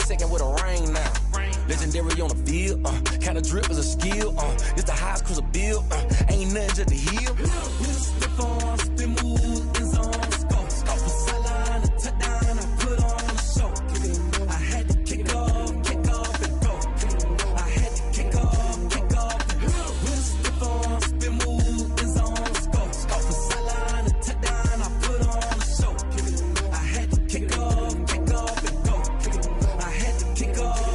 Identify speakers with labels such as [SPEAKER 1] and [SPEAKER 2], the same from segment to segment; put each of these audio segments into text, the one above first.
[SPEAKER 1] second with a ring now. Legendary on the field, kinda drip is a skill, it's the highest cruiser bill, ain't nothing just to heal. Stiff on, spin move, in zone, scope. Off the sideline, a touchdown, I put on a show. I had to kick off and go. I had to kick off and go. Stiff on, spin move, in zone, scope. Off the sideline, a touchdown, I put on a show. I had to kick off and go. I had to kick off.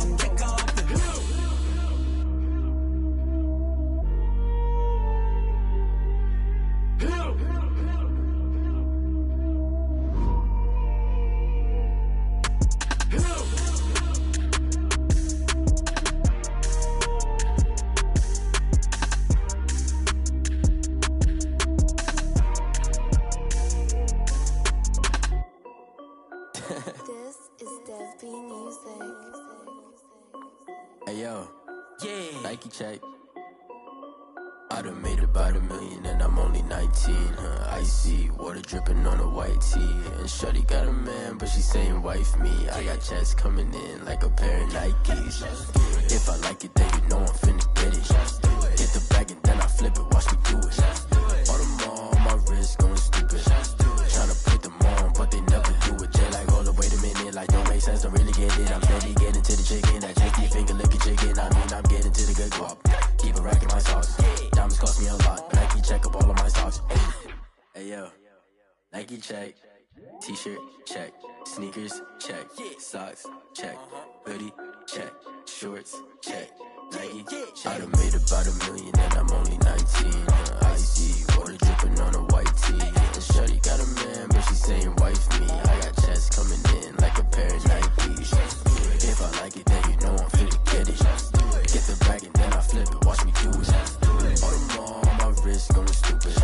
[SPEAKER 2] This is Dev Music.
[SPEAKER 3] Hey yo, yeah, Nike check. I done made about $1 million and I'm only 19. Icy water dripping on a white tee. And shorty got a man, but she saying wife me. I got checks coming in like a pair of Nikes. If I like it, then you know I'm finna get it. Get the bag and then I flip it, watch me do it. All them on my wrist going stupid. Tryna put them on, but they never do it. They like, hold up, wait a minute, like don't make sense, don't really get it. I'm steady getting to the chicken, that tasty finger licking chicken. I mean, I'm getting to the good guap. Keep a rack in my socks. Diamonds cost me a lot. Nike check up all of my socks. Hey yo, Nike check. T-shirt check. Sneakers check. Socks check. Hoodie check. Shorts check. Nike. I done made about $1 million and I'm only 19. Icy water dripping on a white tee. And shorty got a man, but she saying wife me. I got checks coming in like a pair of Nikes. If I like it, then you know I'm finna get it. Get the bag and then I flip it, watch me do it. All them on my wrist going stupid.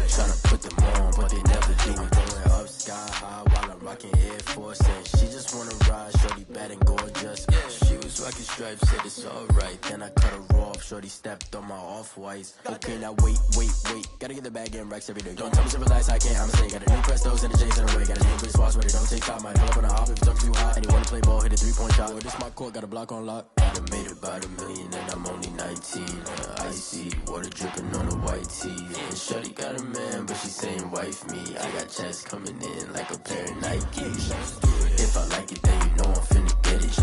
[SPEAKER 3] Tryna put them on, but they never do it. Going up sky high while I'm rocking Air Force. And she just wanna ride, shorty bad and gorgeous. She was rocking stripes, said it's alright. Then I cut her off, shorty stepped on my off-whites. Okay, now wait. Gotta get the bag and racks every day. Don't tell me to relax, I can't, I'ma say. Got a new Prestos and the J's in the way. Got a new Chris Boss, but it don't take time. Might pull up on a hop if it's up too hot. And you wanna play ball, hit a 3-point shot. Well, this my court, got a block on lock. I done made about $1 million and I'm only 19. Icy water dripping on a white tee. And shorty got a man, but she saying wife me. I got checks coming in like a pair of Nikes. If I like it, then you know I'm finna get it.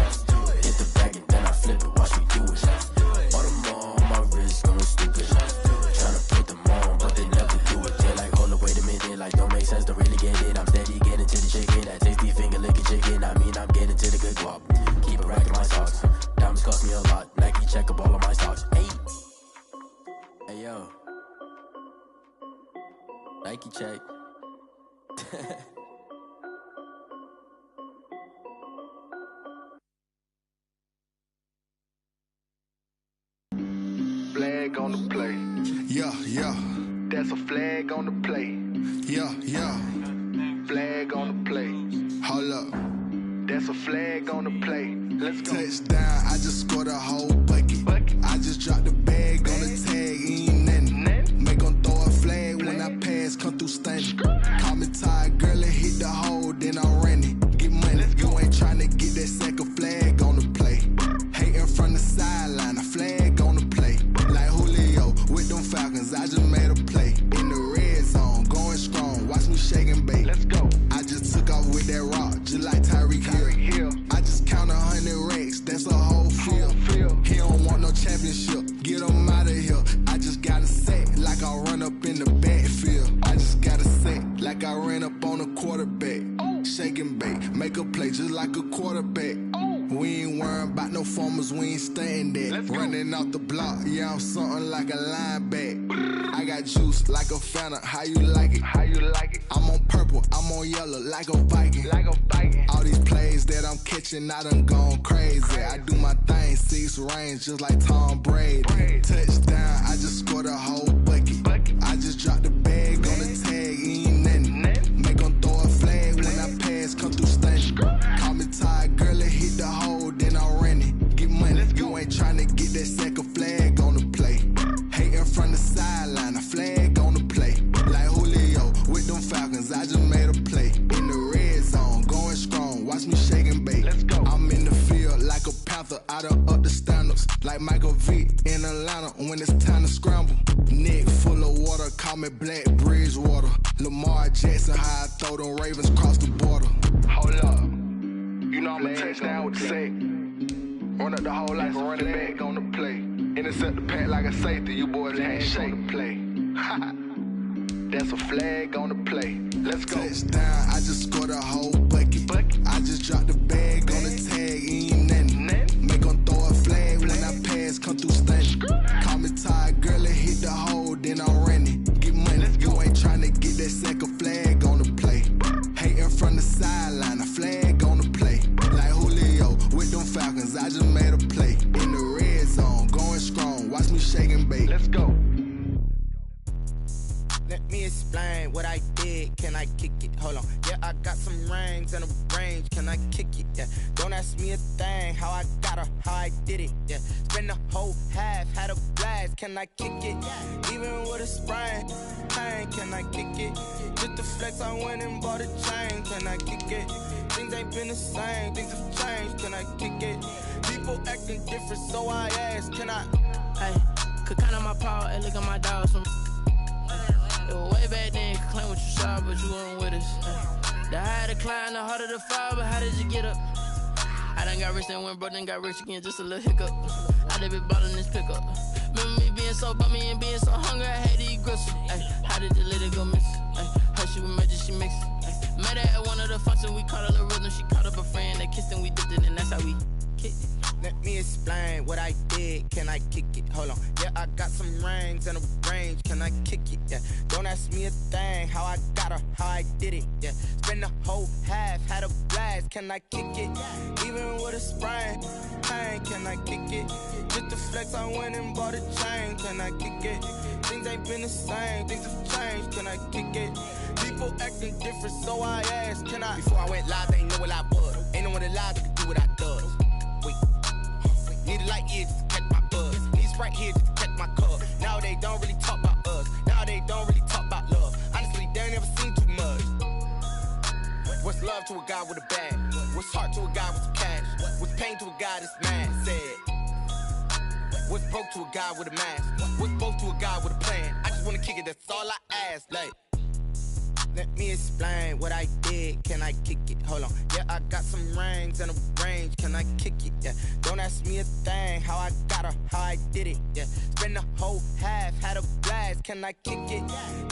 [SPEAKER 3] Hit the bag and then I flip it, watch me do it. All them on my wrist going stupid. Tryna put them on, but they never do it. They like, hold up, wait a minute, like don't make sense, don't really get it. I'm steady getting to the chicken, that tasty finger licking chicken. I mean, I'm getting to the good guap. Keep a rack in my socks. Diamonds cost me a lot. Nike check up all of my stocks. Hey yo, Nike check.
[SPEAKER 4] Flag on the play.
[SPEAKER 5] Yeah.
[SPEAKER 4] That's a flag on the play.
[SPEAKER 5] Yeah.
[SPEAKER 4] Flag on the play.
[SPEAKER 5] Hold up.
[SPEAKER 4] That's a flag on the play. Let's go.
[SPEAKER 5] Touchdown, I just scored a whole bucket. I just dropped the bag on the tag, ain't nothing. Make 'em throw a flag when I pass, come through stunning. Call me tired, girl, and hit the hole, then I'm running. Get money, you ain't tryna get that second flag on the play. Hating from the sideline, a flag on the play. Like Julio with them Falcons, I just made a play. In the red zone, going strong, watch me shake and bake.
[SPEAKER 4] Let's go.
[SPEAKER 5] I just took off with that rock, just like Tyreek Hill. I just count 100 racks, that's a whole field. He don't want no championship, get him out of here. I just got a set, like I run up in the backfield. I just got a set, like I ran up on a quarterback. Shake and bake, make a play just like a quarterback. We ain't worrying about no formers, we ain't staying there. Running off the block, yeah, I'm something like a linebacker. I got juice like a Fanta, how you like it? I'm on purple, I'm on yellow, like a Viking. All these plays that I'm catching, I done gone crazy. I do my thing, 6 range, just like Tom Brady. Touchdown, I just scored a whole bucket. I just dropped the bag on the tag, ain't nothing. Make 'em throw a flag when I pass, come through stunning. Call me tired, girl, and hit the hole, then I'm running. Get money, you ain't tryna get that second flag on the play. Hating from the sideline, a flag on the play. Like Julio with them Falcons, I just made a play. In the red zone, going strong, watch me shake and bake. I'm in the field, like Michael Vick in Atlanta when it's time to scramble. Neck full of water, call me Black Bridgewater. Lamar Jackson, how I throw them Ravens across the border.
[SPEAKER 4] Hold up. You know I'm a touchdown with the sack. Run up the hole like a running back on the play. Intercept the pack like a safety, you boys can't shake the play. That's a flag on the play. Let's go.
[SPEAKER 5] Touchdown, I just scored a whole bucket. I just dropped the bag on the tag, ain't nothing. Make 'em throw a flag when I pass, come through stunning. Call me tired, girl, and hit the hole, then I'm running. Get money, you ain't tryna get that second flag on the play. Hating from the sideline, a flag on the play. Like Julio with them Falcons, I just made a play. In the red zone, going strong, watch me shake and bake.
[SPEAKER 4] Let's go.
[SPEAKER 6] Let me explain what I did. Can I kick it? Hold on. Yeah, I got some rings and a range. Can I kick it? Yeah. Don't ask me a thing. How I got her, how I did it. Yeah. Spend the whole half, had a blast. Can I kick it? Even with a sprain. Pain, can I kick it? Just the flex, I went and bought a chain. Can I kick it? Things ain't been the same. Things have changed. Can I kick it? People acting different, so I ask. Can I?
[SPEAKER 7] Hey, could count on my power and look at my dogs from. It was way back then, you could claim what you saw, but you weren't with us. The higher the climb, the harder the fall, but how did you get up? I done got rich, then went broke, then got rich again, just a little hiccup. I done been bottling this pickup. Remember me being so bummy and being so hungry, I had to eat gristle. Ay, how did the lady go miss? Her she was magic, she mixed. Met her at one of the functions, we caught a little rhythm, she caught up a friend, they kissed and we dipped it, and that's how we kicked it.
[SPEAKER 6] Let me explain what I did. Can I kick it? Hold on. Yeah, I got some rings and a range. Can I kick it? Yeah. Don't ask me a thing. How I got her, how I did it. Yeah. Spend the whole half, had a blast. Can I kick it? Even with a sprain. Pain, can I kick it? Just the flex, I went and bought a chain. Can I kick it? Things ain't been the same. Things have changed. Can I kick it? People acting different, so I asked. Can I? Before I went live, they ain't know what I was. Ain't no one alive that could do what I does. Need a light here just to catch my buzz. Need Sprite here just to catch my cup. Now they don't really talk about us. Now they don't really talk about love. Honestly, they ain't never seen too much. What's love to a guy with a bag? What's heart to a guy with some cash? What's pain to a guy that's mad? Said. What's broke to a guy with a mask? What's both to a guy with a plan? I just wanna kick it, that's all I ask. Like, let me explain what I did. Can I kick it? Hold on. Yeah, I got some rings and a range. Can I kick it? Yeah. Don't ask me a thing. How I got her, how I did it. Yeah. Spend the whole half, had a blast. Can I kick it?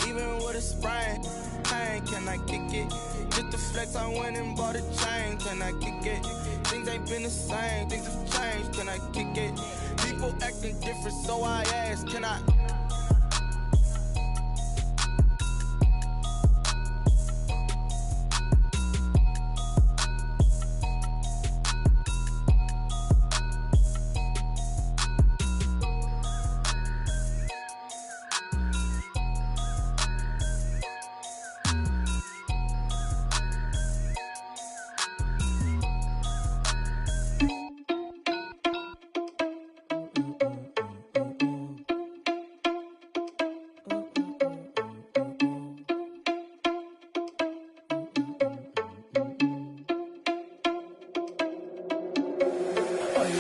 [SPEAKER 6] Even with a sprain. Pain, can I kick it? Just the flex, I went and bought a chain. Can I kick it? Things ain't been the same. Things have changed. Can I kick it? People acting different, so I ask. Can I?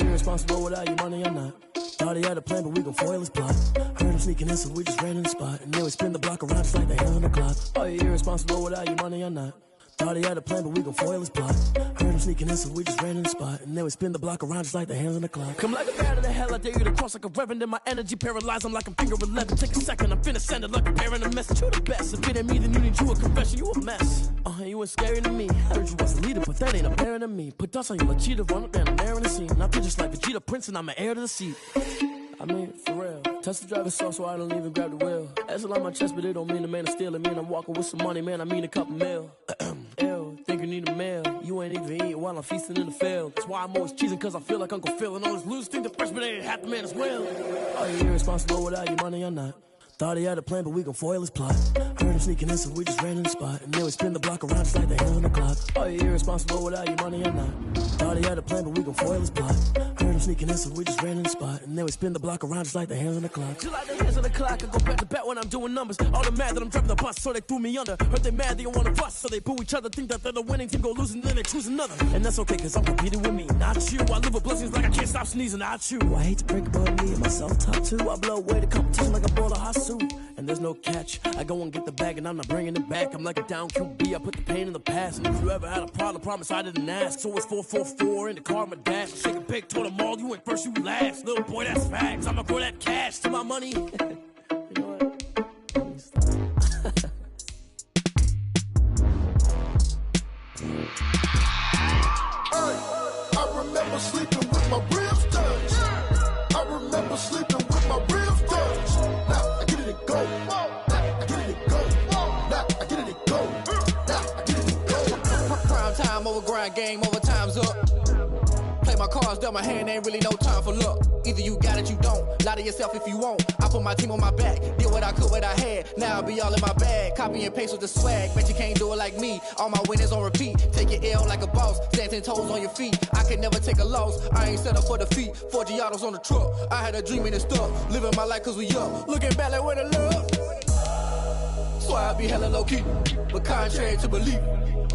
[SPEAKER 8] Irresponsible without your money or not. Thought he had a plan, but we gon' foil his plot. Heard him sneaking in, so we just ran in the spot. And then we spin the block around just like the hand on the clock. Are you irresponsible without your money or not? Thought he had a plan, but we gon' foil his plot. Heard him sneaking in, so we just ran in the spot. And then we spin the block around just like the hands on the clock. Come like a bat of the hell, I dare you to cross like a reverend. In my energy paralyzed, I'm like I'm finger 11. Take a second, I'm finna send it like a bearing a message. You the best, if it ain't me, then you need you a confession. You a mess, you ain't scary to me. Heard you was a leader, but that ain't apparent to me. Put dust on you, like cheetah, run up down the air in the scene. I feel just like Vegeta Prince, and I'm an heir to the seat. I mean, for real. Touch the driver's sauce, so I don't even grab the wheel. That's on my chest, but it don't mean the man is stealing. Man, I'm walking with some money, man, I mean a couple mil. Ew, think you need a meal. You ain't even eating while I'm feasting in the field. That's why I'm always cheesing, cause I feel like Uncle Phil. And all this losers think the freshman ain't half the man as well. Are you irresponsible without your money or not? Thought he had a plan, but we gon' foil his plot. Heard him sneaking in, so we just ran in the spot. And then we spin the block around just like the hands on the clock. Are you irresponsible without your money or not? Thought Thought he had a plan, but we gon' foil his plot. Heard him sneaking in, so we just ran in the spot. And then we spin the block around just like the hands on the clock. Just like the hands on the clock, I go back to back when I'm doing numbers. All the mad that I'm driving the bus, so they threw me under. Heard they mad, they don't wanna bust, so they boo each other. Think that they're the winning team, go losing, then they choose another. And that's okay, cause I'm competing with me, not you. I live with blessings like I can't stop sneezing, not you. I hate to break above me and myself top two. I blow away the competition like I bought a hot suit. And there's no catch, I go and get the bag and I'm not bringing it back. I'm like a down QB, I put the pain in the past. And if you ever had a problem, promise I didn't ask. So it's 444 in the car, my dash. Shake a big, told them all, you ain't first, you last. Little boy, that's facts, I'ma grow that cash to my money. You know what?
[SPEAKER 5] I remember sleeping with my ribs touched. I remember sleeping with my ribs touched. Now I get it and go. Now I get it and go. Now I get it and go. Now I get it and go.
[SPEAKER 9] Prime time over grind game, over time's up. Play my cards, dealt my hand, ain't really no time for luck. Either you got it, you don't. Lie to yourself if you won't. I put my team on my back, did what I could, what I had. Now I'll be all in my bag, copy and paste with the swag. Bet you can't do it like me. All my winners on repeat. Take your L like a boss, stand 10 toes on your feet. I can never take a loss. I ain't set up for defeat. 4 Giottos on the truck. I had a dream and it stuck. Living my life cause we up. Looking back like where the love. So I be hella low key, but contrary to belief,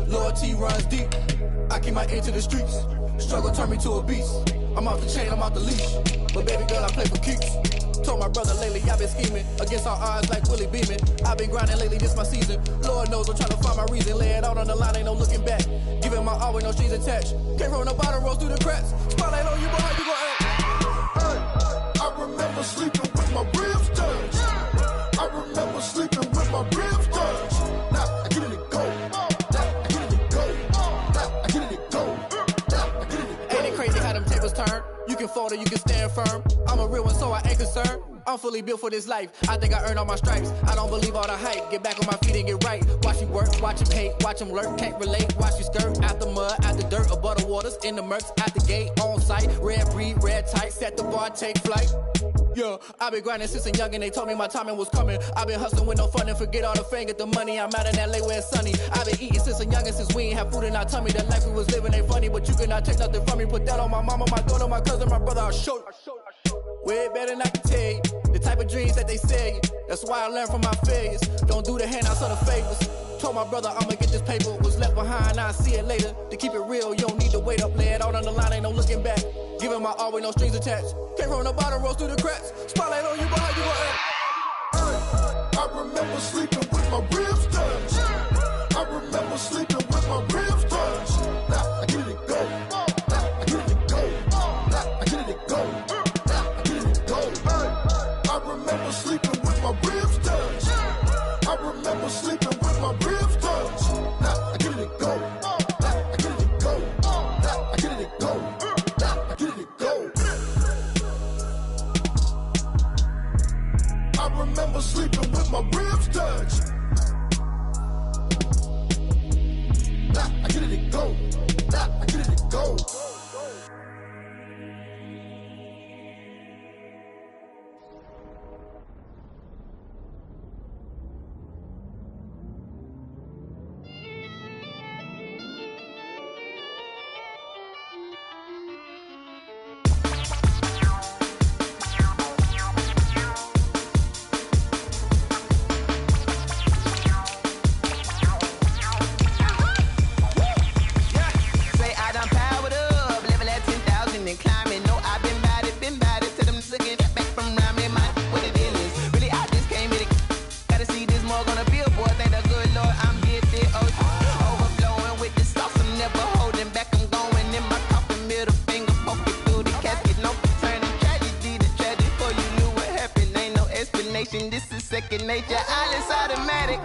[SPEAKER 9] loyalty runs deep. I keep my ear to the streets. Struggle turned me to a beast. I'm off the chain, I'm off the leash. But baby girl, I play for keeps. Told my brother lately, I've been scheming against all odds like Willie Beeman. I've been grinding lately, this my season. Lord knows I'm trying to find my reason. Lay it out on the line, ain't no looking back. Giving my all with no strings attached. Came from the bottom, rose through the cracks. Spotlight on you, but how you gon' act?
[SPEAKER 5] I remember sleeping with my ribs touched. I remember sleeping with my ribs touched. Now I get it and go. Now I get it and go. Now I get it and go. Now I get it and go.
[SPEAKER 9] Ain't it crazy how them tables turn? You can fold or you can stand firm. I'm a real one, so I ain't concerned. I'm fully built for this life. I think I earned all my stripes. I don't believe all the hype. Get back on my feet and get right. Watch you work, watch him hate, watch him lurk. Can't relate, watch you skirt. Out the mud, out the dirt, above the waters, in the murks, out the gate, on site. Red breed, red tight, set the bar, take flight. Yeah, I been grinding since a youngin'. They told me my timing was coming. I been hustling with no fun and forget all the fame, get the money. I'm out in LA where it's sunny. I been eating since a youngin', since we ain't have food in our tummy. The life we was living ain't funny, but you cannot take nothing from me. Put that on my mama, my daughter, my cousin, my brother. I'll show you. Way better than I can tell you. The type of dreams that they sell you. That's why I learned from my failures. Don't do the handouts or the favors. Told my brother I'ma get this paper. Was left behind, I'll see it later. To keep it real, you don't need to wait up. Lay it out on the line, ain't no looking back. Giving my all with no strings attached. Came from the bottom, rose through the cracks. Spotlight on you, but how you gon' act?
[SPEAKER 5] I remember sleeping with my ribs touched. I remember sleeping with my ribs touched. Now I get it and go. Now I get it and go. Now I get it and go. Now I get it and go. I remember sleeping with my ribs touched. I remember sleeping with my ribs touched. Now I get it and go. Now I get it and go. Now I get it and go. Now I get it and go. I remember sleeping with my ribs touched. Now I get it and go. Now I get it and go.
[SPEAKER 10] This is second nature, all is automatic.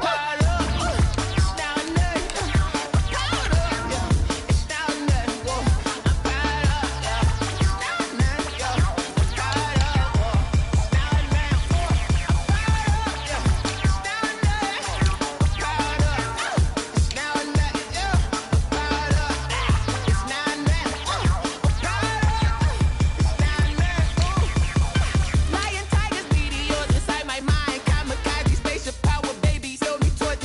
[SPEAKER 11] Lion, tigers, meteors inside my mind. Kamikaze, spaceship power, baby. Tell me toward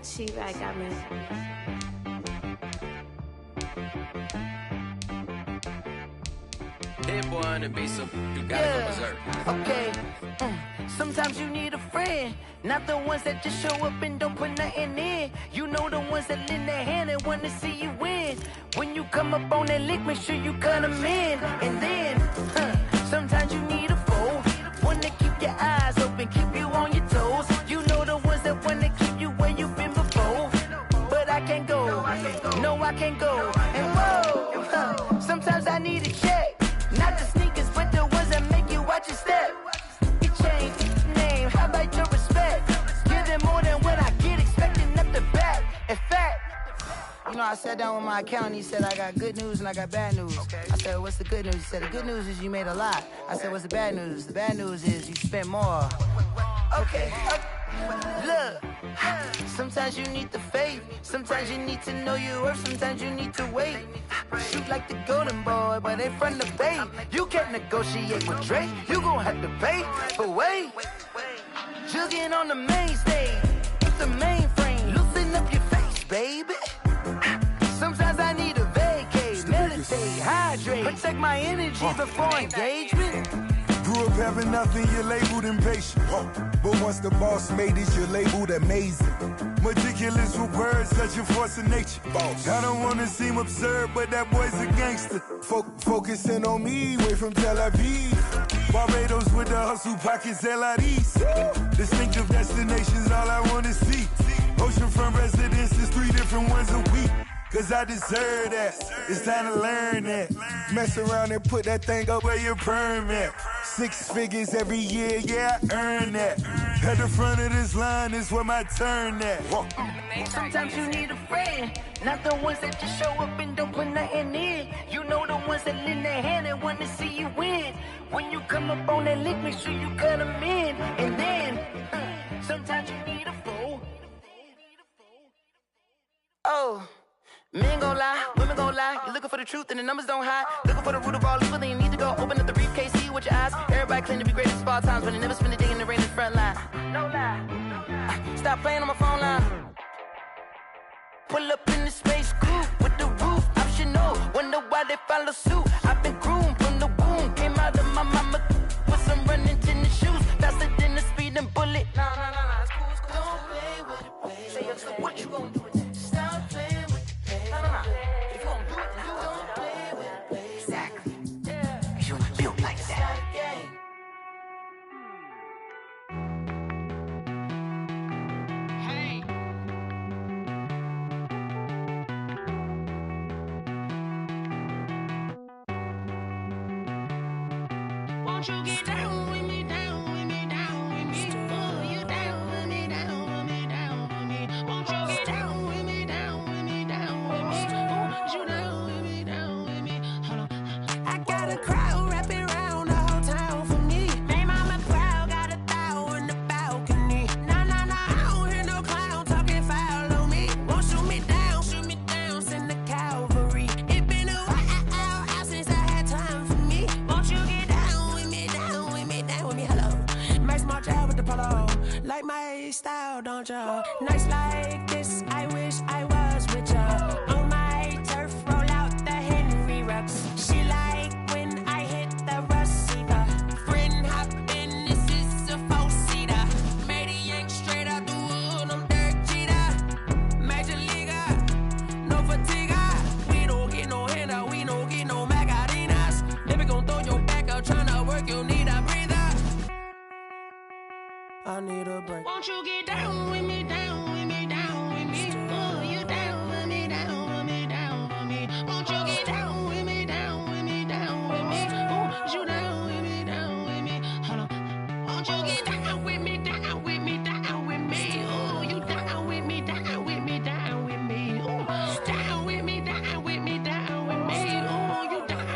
[SPEAKER 2] She-Rag got me.
[SPEAKER 3] That boy on the beat, so you gotta go berserk.
[SPEAKER 6] Okay. Sometimes you need a friend, not the ones that just show up and don't put nothing in. You know the ones that lend their hand and want to see you win. When you come up on that lick, make sure you cut them in. And then, sometimes you need a foe, one to keep your eyes open, keep you on your toes. You know the ones that want to keep you where you've been before. But I can't go, no I can't go. And whoa, sometimes I need a check. Not the sneakers, but the ones that make you watch your step. You change name, how about your respect? Give them more than what I get, expecting up the back. In fact, you know, I sat down with my accountant, he said I got good news and I got bad news. I said, what's the good news? He said, the good news is you made a lot. I said, what's the bad news? The bad news is you spent more. Okay, look, sometimes you need the faith, sometimes you need to know your worth, sometimes you need to wait. Shoot like the golden boy, but they from the bay. You can't negotiate with Drake, you gon' have to pay. But wait, jugging on the main stage, it's the mainframe, loosen up your face, baby. Sometimes I need a vacate, meditate, hydrate, protect my energy before engagement.
[SPEAKER 11] Grew up having nothing, you're labeled impatient. But once the boss made it, you're labeled amazing. Meticulous with words, such a force of nature. I don't wanna seem absurd, but that boy's a gangster. Focusing on me, way from Tel Aviv. Barbados with the hustle pockets, LIDs. Distinctive destinations, all I wanna see. Oceanfront residences, 3 different ones a week. Cause I deserve that, it's time to learn that. Mess around and put that thing up where your perm at. 6 figures every year, yeah, I earn that. At the front of this line is where my turn at.
[SPEAKER 6] Sometimes you need a friend, not the ones that just show up and don't put nothing in. You know the ones that lend their hand and want to see you win. When you come up on that lick, make sure you cut them in. And then, sometimes you need a foe. Oh. Men gon' lie, women gon' lie. You're looking for the truth and the numbers don't hide. Looking for the root of all evil, then you need to go open up the briefcase, see with your eyes. Everybody claim to be greatest of all times, but they never spend a day in the rain in the front line. No lie. Stop playing on my phone line. Pull up in the space coupe with the roof optional. Wonder why they follow suit. I've been groomed from the womb. Came out of my mama with some running tennis shoes. Faster than the speeding bullet. Nah, it's cool, it's cool. Don't play with it, play. Say so what you gon' do with it? Stop playing with it. No. If you don't do it, then you don't play with it, play. Exactly. Yeah. You was built like that. Hey. Won't you get down with me, down with me, down with me? Oh, you down with me, down with me, down with me. Won't you get down with me, down with me, down with me? Oh, you down with me, down with me? Hold on. I got a crowd wrapping around the whole town for me. Hey, mama crowd got a thou in the balcony. Nah, I don't hear no clown talking foul on me. Won't shoot me down, send the cavalry. It been a while since I had time for me. Won't you get down with me, down with me, down with me? Hello. Nice small job with the polo. Like my style, don't ya? Nice like this, I wish I was with ya. On my turf, roll out the Henry Rux. She like when I hit the receiver. Friend hop in, this is a 4-seater. Made a yank straight out the wood, I'm Derek Jeter. Major leaguer, no fatigue. We don't get no handout, we don't get no Macarinas. Never gon' throw your back out, tryna work, you need a breather. I need a break. Won't you get down with me, down with me, down with me? Oh, you down with me, down with me, down with me? Won't you get down with me, down with me, down with me? Oh, you down with me, down with me? Hold on. Won't you get down with me, down with me, down with me? Oh, you down with me, down with me, down with me? Oh, down with me, down with me, down with me? Oh, you down.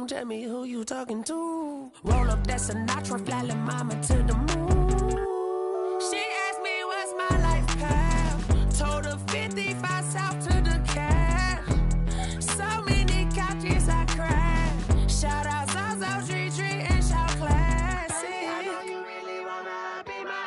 [SPEAKER 6] Tell me who you talking to. Roll up that Sinatra, fly la mama to the moon. She asked me what's my life path. Told her 55 south to the cat. So many couches I cried. Shout out South Street and shout classic. I know you really wanna be my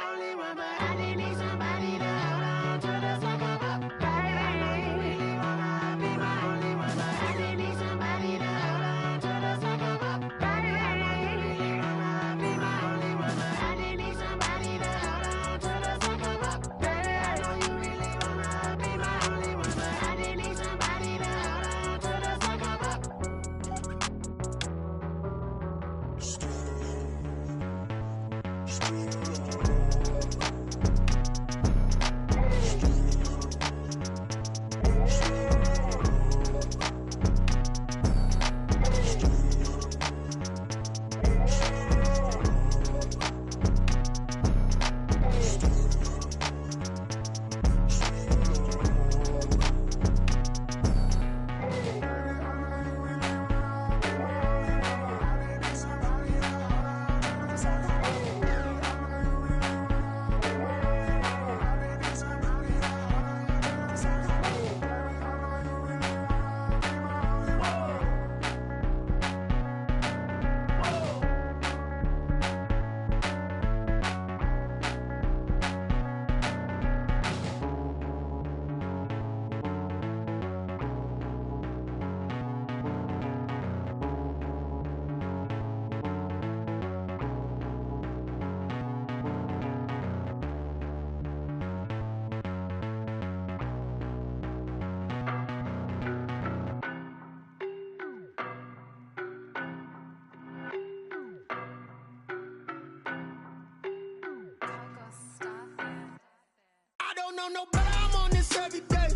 [SPEAKER 6] I don't know no better, I'm on this every day.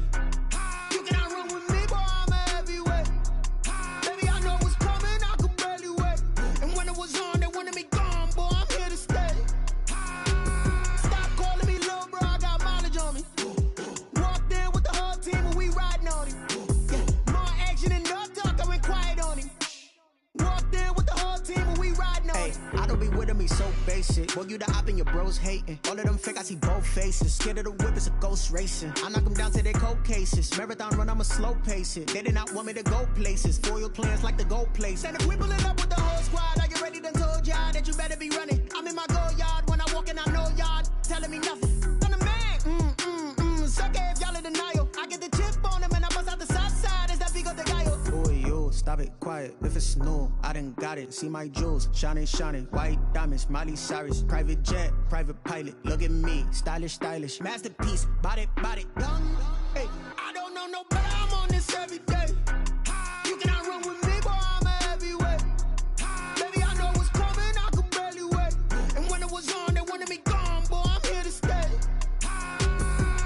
[SPEAKER 6] You cannot run with me, boy, I'm a heavyweight. Baby, I know what's coming, I could barely wait. And when it was on, they wanted me gone, boy, I'm here to stay. Stop calling me little bro, I got mileage on me. Walked in with the whole team and we riding on him. Yeah, more action and no talk, I went quiet on him. Walked in with the whole team and we riding on him.
[SPEAKER 12] I don't be with him, he's so basic. Boy, you the op and your bros hating. All of them fake, I see both faces. Scared of the whip, it's a ghost racing. I knock them down to their cold cases. Marathon run, I'ma slow pace it. They did not want me to go places. Foil plans like the gold place. And if we pulling up with the whole squad, I get ready to told y'all that you better be running. I'm in my go yard when I walk in, I know y'all telling me nothing. I'm the man, suck it if y'all in denial. I get the chip on him and I bust out the south side. Is that big of the guy? Boy, you, stop it, quiet. If it's new, I done got it. See my jewels, shining, shining. White diamonds, Miley Cyrus. Private jet, private pilot. Look at me, stylish, stylish. Masterpiece, body, young.
[SPEAKER 6] Hey, I don't know no better, I'm on this every day. You cannot run with me, boy, I'm a heavyweight. Baby, I know what's coming, I could barely wait. And when it was on, they wanted me gone, boy, I'm here to stay.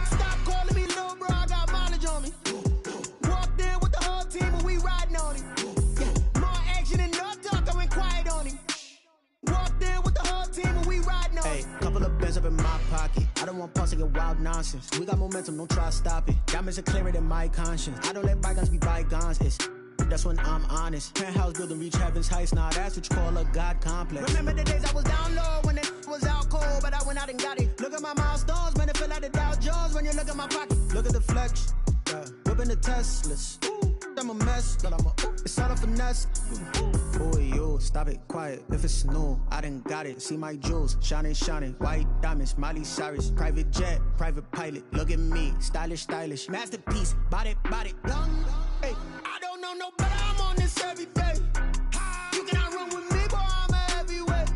[SPEAKER 6] Stop calling me little bro, I got mileage on me. Walked in with the whole team and we riding on him. Yeah, more action and no talk, I went quiet on him. Walked in with the whole team and we riding on him.
[SPEAKER 12] Hey, couple of bands up in my pocket. I don't want pause to get wild nonsense. We got momentum, don't try to stop it. Diamonds are clearer than my conscience. I don't let bygones be bygones. That's when I'm honest. Penthouse building reach heaven's heights. Now that's what you call a God complex.
[SPEAKER 6] Remember the days I was down low when it was out cold, but I went out and got it. Look at my milestones, man, it feel like the Dow Jones when you look at my pocket.
[SPEAKER 12] Look at the flex, whipping the Teslas. I'm a mess, but I'm a it's all a finesse. Boy, you, stop it, quiet. If it's new, I done got it. See my jewels, shining, shining. White diamonds, Miley Cyrus. Private jet, private pilot. Look at me, stylish, stylish. Masterpiece, body, young.
[SPEAKER 6] Hey, I don't know no better, I'm on this every day. You cannot run with me, boy, I'm a heavyweight.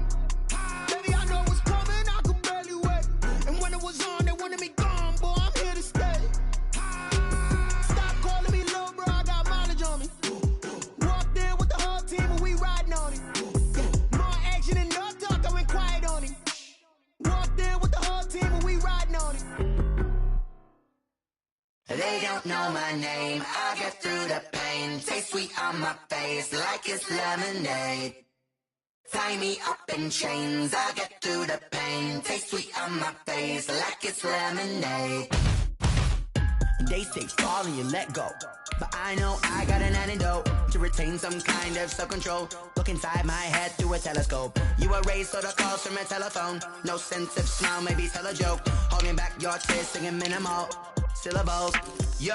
[SPEAKER 6] Baby, I know what's coming, I could barely wait. And when it was on, they wanted me gone, boy, I'm here to stay. Stop calling me little bro, I got mileage on me. Walked in with the whole team and we riding on him. Yeah, more action and no talk, I went quiet on him. Walked in with the whole team and we riding on him.
[SPEAKER 13] They don't know my name, I get through the pain. Taste sweet on my face like it's lemonade. Tie me up in chains, I get through the pain. Taste sweet on my face like it's lemonade.
[SPEAKER 14] They say fall and you let go, but I know I got an antidote to retain some kind of self-control. Look inside my head through a telescope. You were raised so the calls from a telephone. No sense of smile, maybe tell a joke. Holding back your tears, singing minimal syllables. Yo,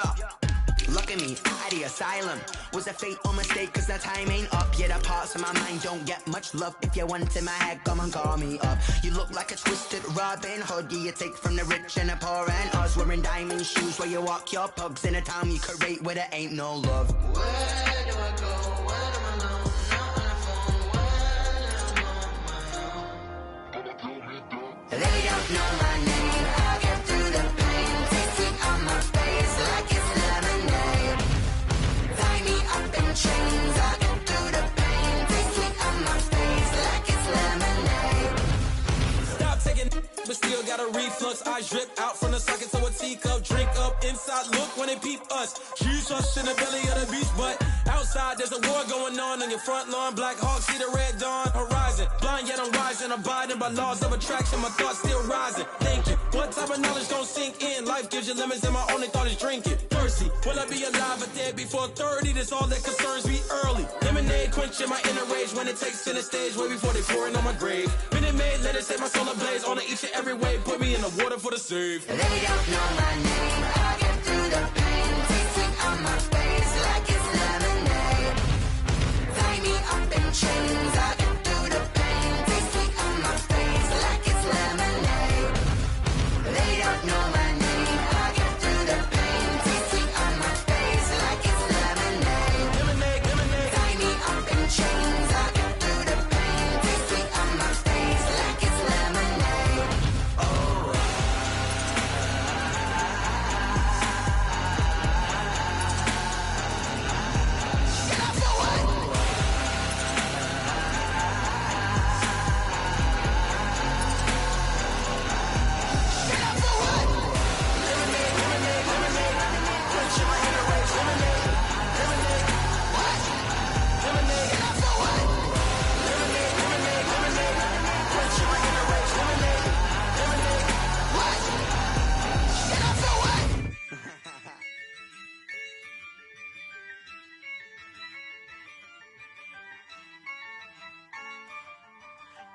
[SPEAKER 14] look at me, out the asylum. Was a fate or mistake, cause the time ain't up. Yeah, the parts of my mind don't get much love. If you want in my head, come and call me up. You look like a twisted Robin Hood. Yeah, you take from the rich and the poor and us. Wearing diamond shoes where you walk your pugs in a town you could rate where there ain't no love.
[SPEAKER 13] Where do I go? Where am I now? Not on the phone, when I'm on my own. They don't know my name, I get through the pain. Taste sweet on my face like it's lemonade. Tie me up in chains, I get through the pain. Taste sweet on my face like it's lemonade.
[SPEAKER 1] plus. Eyes drip out from the socket to a teacup. Drink up inside, look when they peep us. Jesus in the belly of the beast, but outside there's a war going on your front lawn. Black Hawk see the red dawn horizon. Blind yet I'm rising, abiding by laws of attraction. My thoughts still rising, thinking what type of knowledge gon' sink in? Life gives you limits and my only thought is drinking. Thirsty, will I be alive or dead before 30? That's all that concerns me early. Lemonade quenching my inner rage when it takes center stage way before they pouring on my grave. Minute Maid, let it set my soul ablaze on each and every way. Put me in the water for the save.
[SPEAKER 13] They don't know my name. I get through the pain. Taste sweet on my face like it's lemonade. Tie me up in chains. I get through the pain. Taste sweet on my face like it's lemonade. They don't know my name. I get through the pain. Taste sweet on my face like it's lemonade.
[SPEAKER 1] Lemonade, lemonade.
[SPEAKER 13] Tie me up in chains. I get through the pain. Taste sweet on my face like it's lemonade. Oh.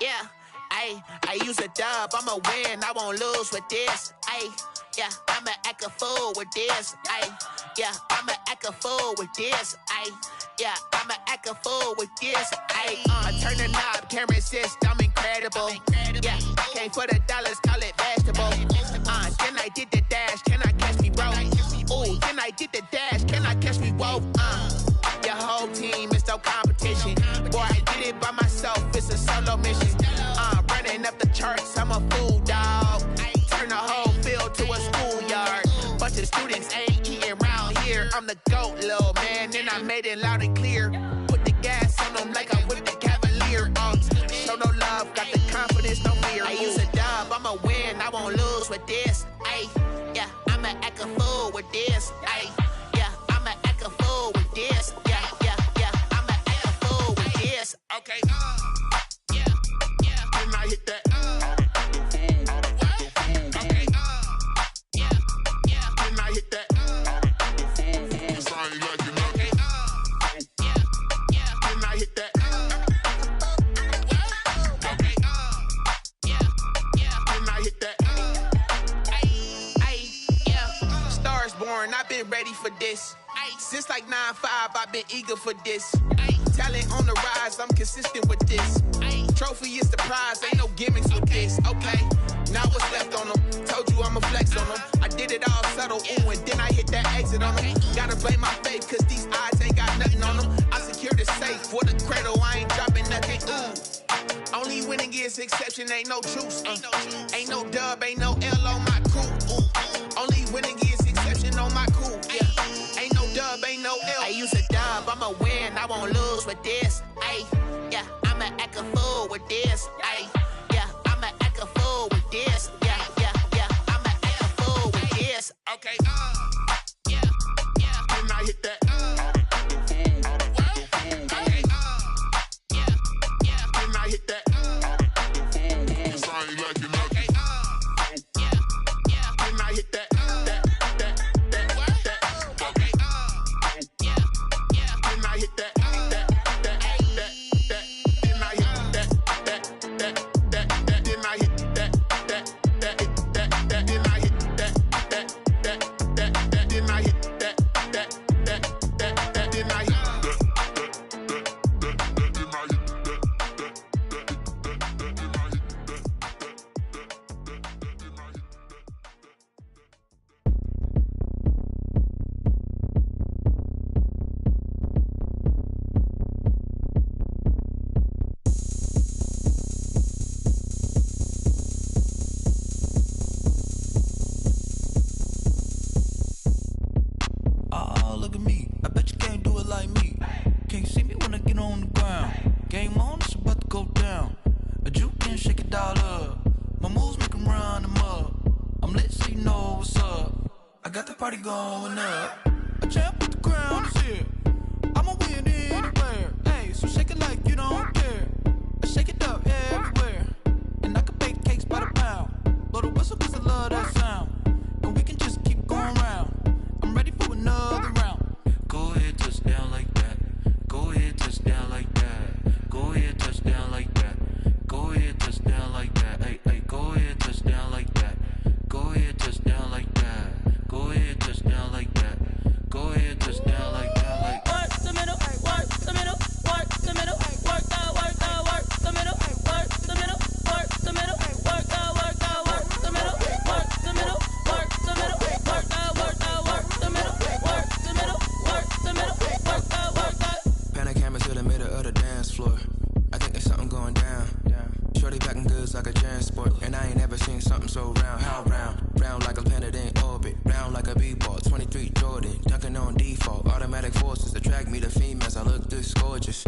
[SPEAKER 6] Yeah, I use a dub, I'ma win, I won't lose with this. Yeah, I'ma act a fool with this. Yeah, I'ma act a fool with this. Yeah, I'ma act a fool with this. I turn the knob, can't resist, I'm incredible. Yeah, came for the dollars, call it vegetable. Then I did the dash, can I catch me, bro? Ooh, then I did the dash, can I catch me, whoa? Your whole team is no competition. Boy, I did it by myself, it's a solo mission. Running up the charts, I'm a fool, dog. Turn the whole field to a schoolyard. Bunch of students ain't eating round here. I'm the GOAT, little man, and I made it loud and clear. Put the gas on them like I'm with the Cavalier. Show no love, got the confidence, no fear. I use a dub, I'ma win, I won't lose with this. Yeah, I'ma act a fool with this. Yeah, I'ma act a fool with this. Yeah, I'ma act a fool with this. Okay. Then I hit that. Okay. Then I hit that. Sound like you know. Okay. Then I hit that. Okay. Then I hit that. Yeah. Stars born, I've been ready for this. Since like 9-5, I've been eager for this. Talent on the rise, I'm consistent with this. Trophy is the prize, ain't no gimmicks with this. Okay, now what's left on them? Told you I'ma flex on them. I did it all subtle, ooh, and then I hit that exit on them. Gotta blame my faith, cause these eyes ain't got nothing on them. I secured the safe for the cradle, I ain't dropping nothing, ooh. Only winning is exception, ain't no truce. Ain't no dub, ain't no L on my crew. Ooh. Only winning is exception on my crew. Yeah, ain't no dub, ain't no L. I use a dub, I'ma win, I won't lose with this. Yeah, I'ma act a fool with this. Yeah, I'ma act a fool with this. Yeah, I'ma act a fool with this. Okay. Then I hit that. Okay. Then I hit that. Sound like you know. Okay. Then I hit that. Okay. Then I hit that.
[SPEAKER 1] what's up? I got the party going up. A champ with the crown is here. I'ma win anywhere. Hey, so shake it like you don't care. I shake it up everywhere. And I can bake cakes by the pound. Blow the whistle cause I love that sound. And we can just keep going round. I'm ready for another round. Go ahead, touch down like that. Go ahead, touch down like that. Go ahead, touch down like that. Go ahead, touch down like that. Hey, hey, go ahead, touch down like that. Go ahead, touch down like that. Go ahead, touch down like that. Go ahead, touch down like that. Like work the middle, work the middle, work the middle, work out, work out, work the middle, work the middle, work the middle, work out, work out, work the middle, work the middle, work the middle, work out, work out, work the middle, work the middle, work the middle, work out, work out.
[SPEAKER 15] Pan the camera to the middle of the dance floor. I think there's something going down. Shorty packing goods like a transport, and I ain't never seen something so round. How round? Round like a planet in orbit, round like a b-ball. 23 Jordan, dunking on default. Automatic forces attract me to females. I look this gorgeous.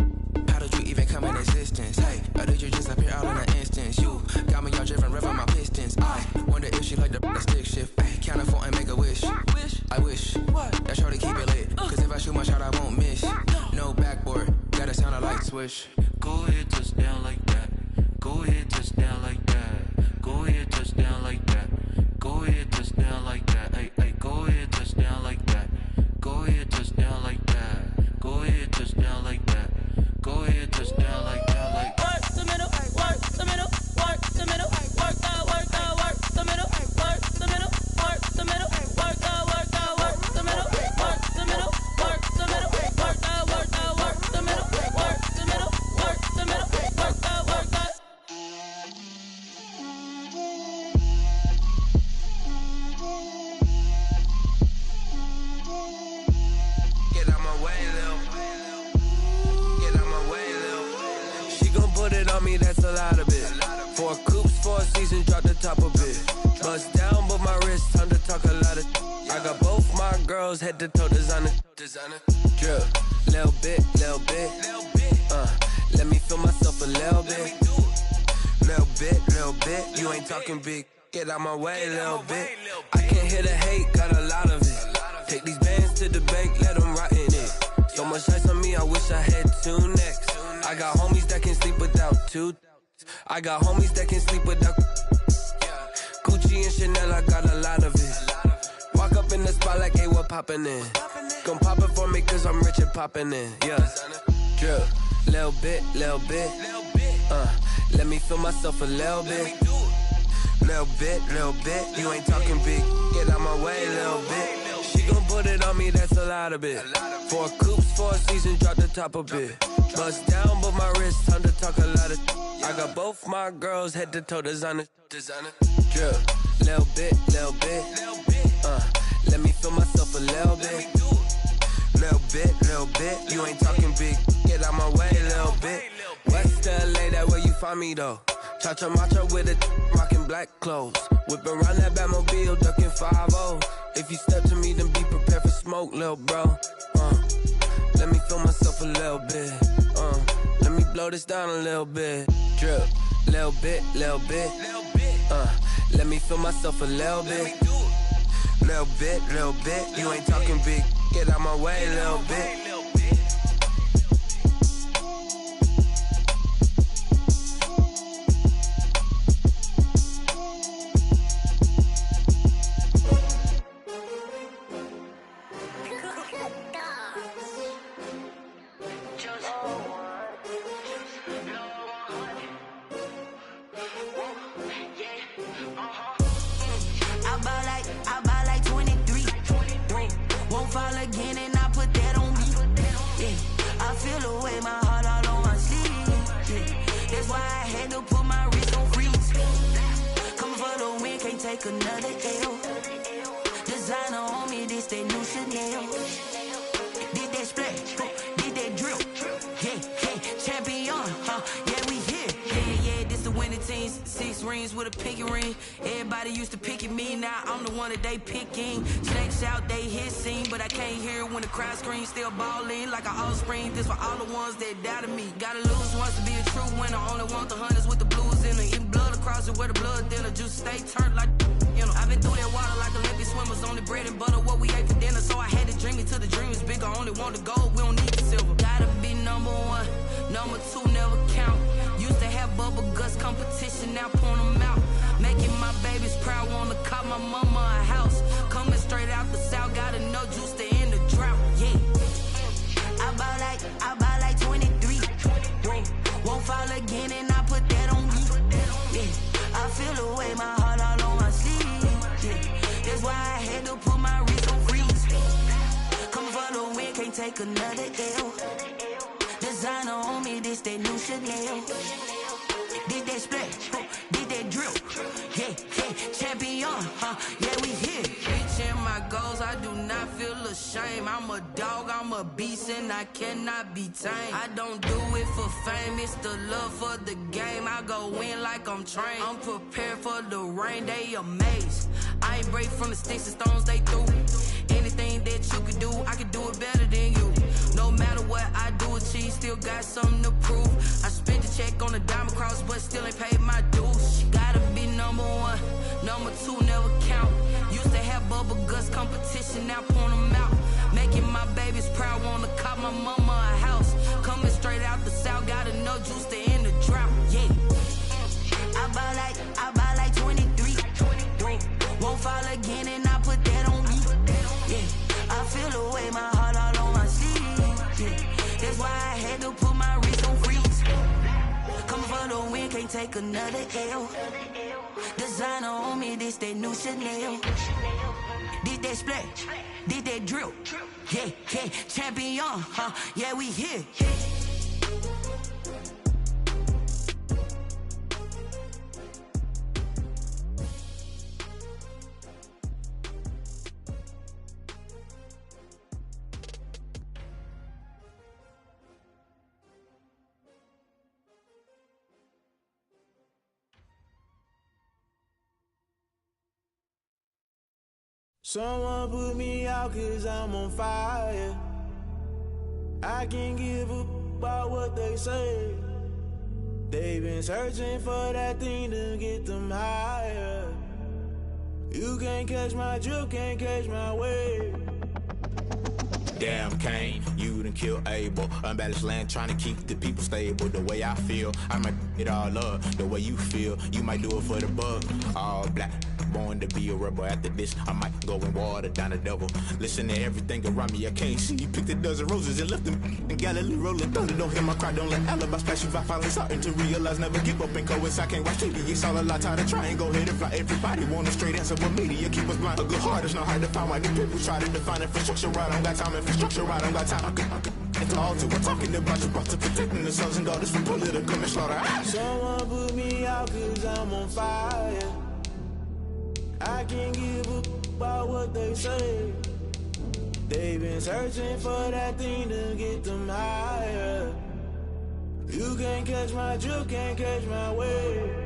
[SPEAKER 15] How did you even come in existence? Hey, or did you just appear out in an instance? You got me all driven, revving my pistons. I wonder if she like the stick shift. Ay, count it 4 and make a wish. I wish that shorty keep it lit. Cause if I shoot my shot, I won't miss. No backboard, gotta sound a light switch.
[SPEAKER 1] Go ahead, touch down like that. Go ahead, touch down like that. Go ahead, touch down like that. Go ahead, touch down like that. Hey, hey, go ahead, touch down like that. Go ahead, touch down like that. Go ahead, touch down like that. Go ahead, touch down like that. Like work the middle, work the middle, work the middle, work out, work out, work the middle, work the middle, work the middle, work out, work out, work the middle, work the middle, work the middle, work out, work out, work the middle, work the middle, work the middle, work out, work out.
[SPEAKER 16] Get out my way, Lil. Get out my way, Lil. She gon' put it on me, that's a lot of it. 4 coops, 4 seasons, drop the top a bit. Bust down, but my wrist, time to talk a lot of. I got both my girls, head to toe designer. Drip, little bit, little bit. Let me feel myself a little bit. Little bit. You ain't talking big. Get out my way, little bit. I can't hear the hate, got a lot of it. Take these bands to the bank, let them rot in it. So much ice on me, I wish I had 2 necks. I got homies that can sleep without 2. I got homies that can sleep without Gucci and Chanel, I got a lot of it. Walk up in the spot like, hey, what poppin' in? Gon' pop it for me cause I'm rich and poppin' in. Yeah, drip, little bit. Let me feel myself a little bit. Little bit. You ain't talking big. Get out my way, little bit. She gon' put it on me, that's a lot of it. 4 coops, 4 seasons, drop the top a bit. Bust down, but my wrist, time to talk a lot of. I got both my girls, head to toe designer. Drip, little bit. Let me feel myself a little bit. Little bit. You ain't talking big. Get out my way, little bit. West LA, that where you find me though. Cha-cha macho with it, rockin' black clothes. Whippin' around that Batmobile, duckin' 5-0. If you step to me, then be prepared for smoke, lil' bro. Let me feel myself a little bit. Let me blow this down a little bit. Drip, little bit. Let me feel myself a little bit. Little bit. You ain't talking big. Get out my way, little bit.
[SPEAKER 14] I buy like 23. Won't fall again and I put that on me. Yeah, I feel the way, my heart all on my sleeve. Yeah, that's why I had to put my wrist on freeze. Coming for the win, can't take another L. Designer on me, this that new Chanel. Did that splash, did that drill. Yeah, champion, yeah, we here. Yeah, this the winning teams. 6 rings with a pinky ring. Everybody used to pick at me, now I'm the one that they picking. Snakes out, they hit scene, but I can't hear it when the crowd screams. Still ballin' like an offspring. This for all the ones that doubted me. Gotta lose once to be a true winner. Only want the hunters with the blues in it. Eating blood across it where the blood thinner. Juice stay turned like, you know. I've been through that water like Olympic
[SPEAKER 7] want the gold, we don't need the silver. Gotta be number one, number two never count. Used to have bubble guts competition, now point them out. Making my babies proud, wanna cop my mama a house. Coming straight out the south, gotta know juice to end the drought. Yeah, I buy like 23. Whoa, won't fall again and I put that on me. Yeah, I feel the way, my heart all on my sleeve. Yeah, that's why I had to put my wrist on freeze. Come for the win, can't take another L. Designer on me, this that new Chanel. Did that splash, did that drill. Yeah, champion, yeah, we here. Reaching my goals, I do not feel ashamed. I'm a dog, I'm a beast, and I cannot be tamed. I don't do it for fame, it's the love for the game. I go in like I'm trained. I'm prepared for the rain, they amazed. I ain't break from the sticks and stones they threw. Anything that you could do, I could do it better than you. No matter what I do, achieve, still got something to prove. I spent the check on the diamond cross, but still ain't paid my dues. Gotta be number one, number two never count. Used to have bubble guts competition, now point them out. Making my babies proud, wanna cop my mama a house. Coming straight out the south, gotta know juice to end the drought. Yeah, I buy like 23. Won't fall again and I put that on me. Yeah, I feel the way, my heart all on my sleeve. Yeah, that's why I had to put my wrist on freeze. Come for the win, can't take another L. Designer on me, this that new Chanel. Did that splash, did that drill. Yeah, champion, yeah, we here.
[SPEAKER 17] Someone put me out cause I'm on fire. I can't give up about what they say. They've been searching for that thing to get them higher. You can't catch my drift, can't catch my wave.
[SPEAKER 18] Damn Kane, you done killed Abel. Unbalanced land trying to keep the people stable. The way I feel, I might it all up. The way you feel, you might do it for the bug. All black, born to be a rebel. After this, I might go and water down the devil. Listen to everything around me, I can't see. Picked a dozen roses and left them in Galilee rolling thunder. Don't hear my cry, don't let alibis pass you by. Finally starting to realize, never give up and coincide. Can't watch TV, it's all a lot. Time to try and go ahead and fly. Everybody want a straight answer, but media keep us blind. A good heart is not hard to find. Why the people try to define infrastructure right? I don't got time, infrastructure right, I don't got time. It's all to we're talking about you, brought to protecting the sons and daughters from political manslaughter.
[SPEAKER 17] Someone put me out cause I'm on fire. I can't give up about what they say. They've been searching for that thing to get them higher. You can't catch my drift, can't catch my wave.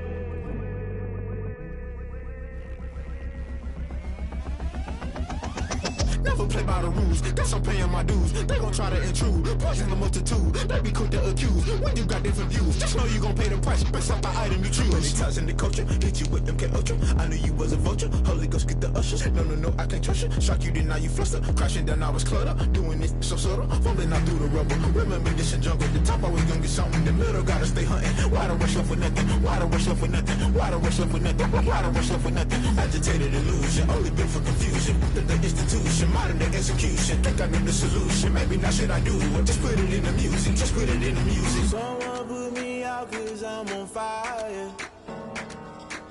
[SPEAKER 18] Never play by the rules, guess I'm paying my dues. They gon' try to intrude, poison the multitude. They be quick to accuse, when you got different views. Just know you gon' pay the price, based off the item you choose. Many times in the culture, hit you with them K-Ultra. I knew you was a vulture, Holy Ghost get the ushers. No, I can't trust you. Shock you, then now you fluster. Crashing down, I was cluttered. Doing this so subtle, fumbling out through the rubble. Remember this in jungle, the top I was gonna get something. The middle gotta stay hunting. Why the rush left with nothing? Why the rush left with nothing? Why the rush left with nothing? Why the rush left with nothing? Agitated illusion, only built for confusion. The institution, modern day execution. Think I know the solution. Maybe now should I do it? Just put it in the music. Just put it in the music.
[SPEAKER 17] Someone put me out cause I'm on fire.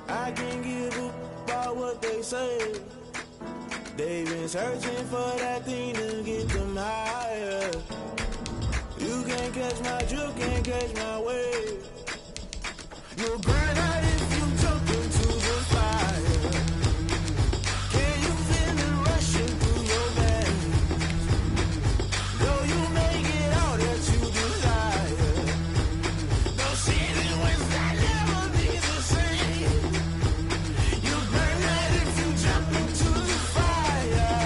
[SPEAKER 17] I can't give up about what they say. They've been searching for that thing to get them higher. You can't catch my drift, can't catch my wave. You'll burn out if you jump into the fire. Can you feel it rushing through your veins? Though you make it all that you desire. No season when that never be the same. You burn out if you jump into the fire.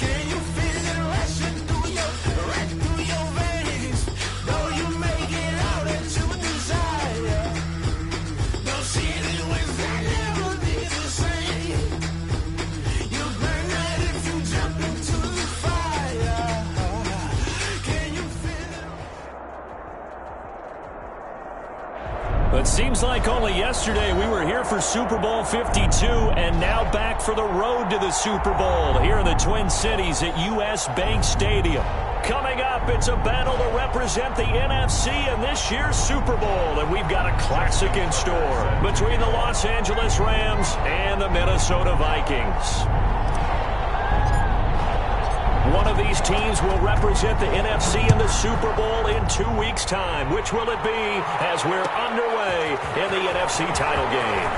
[SPEAKER 17] Can you feel it rushing through your veins? Though you make it all that you desire.
[SPEAKER 19] But seems like only yesterday we were here for Super Bowl 52 and now back for the road to the Super Bowl here in the Twin Cities at US Bank Stadium. Coming up, it's a battle to represent the NFC in this year's Super Bowl, and we've got a classic in store between the Los Angeles Rams and the Minnesota Vikings. One of these teams will represent the NFC in the Super Bowl in 2 weeks' time. Which will it be as we're underway in the NFC title game?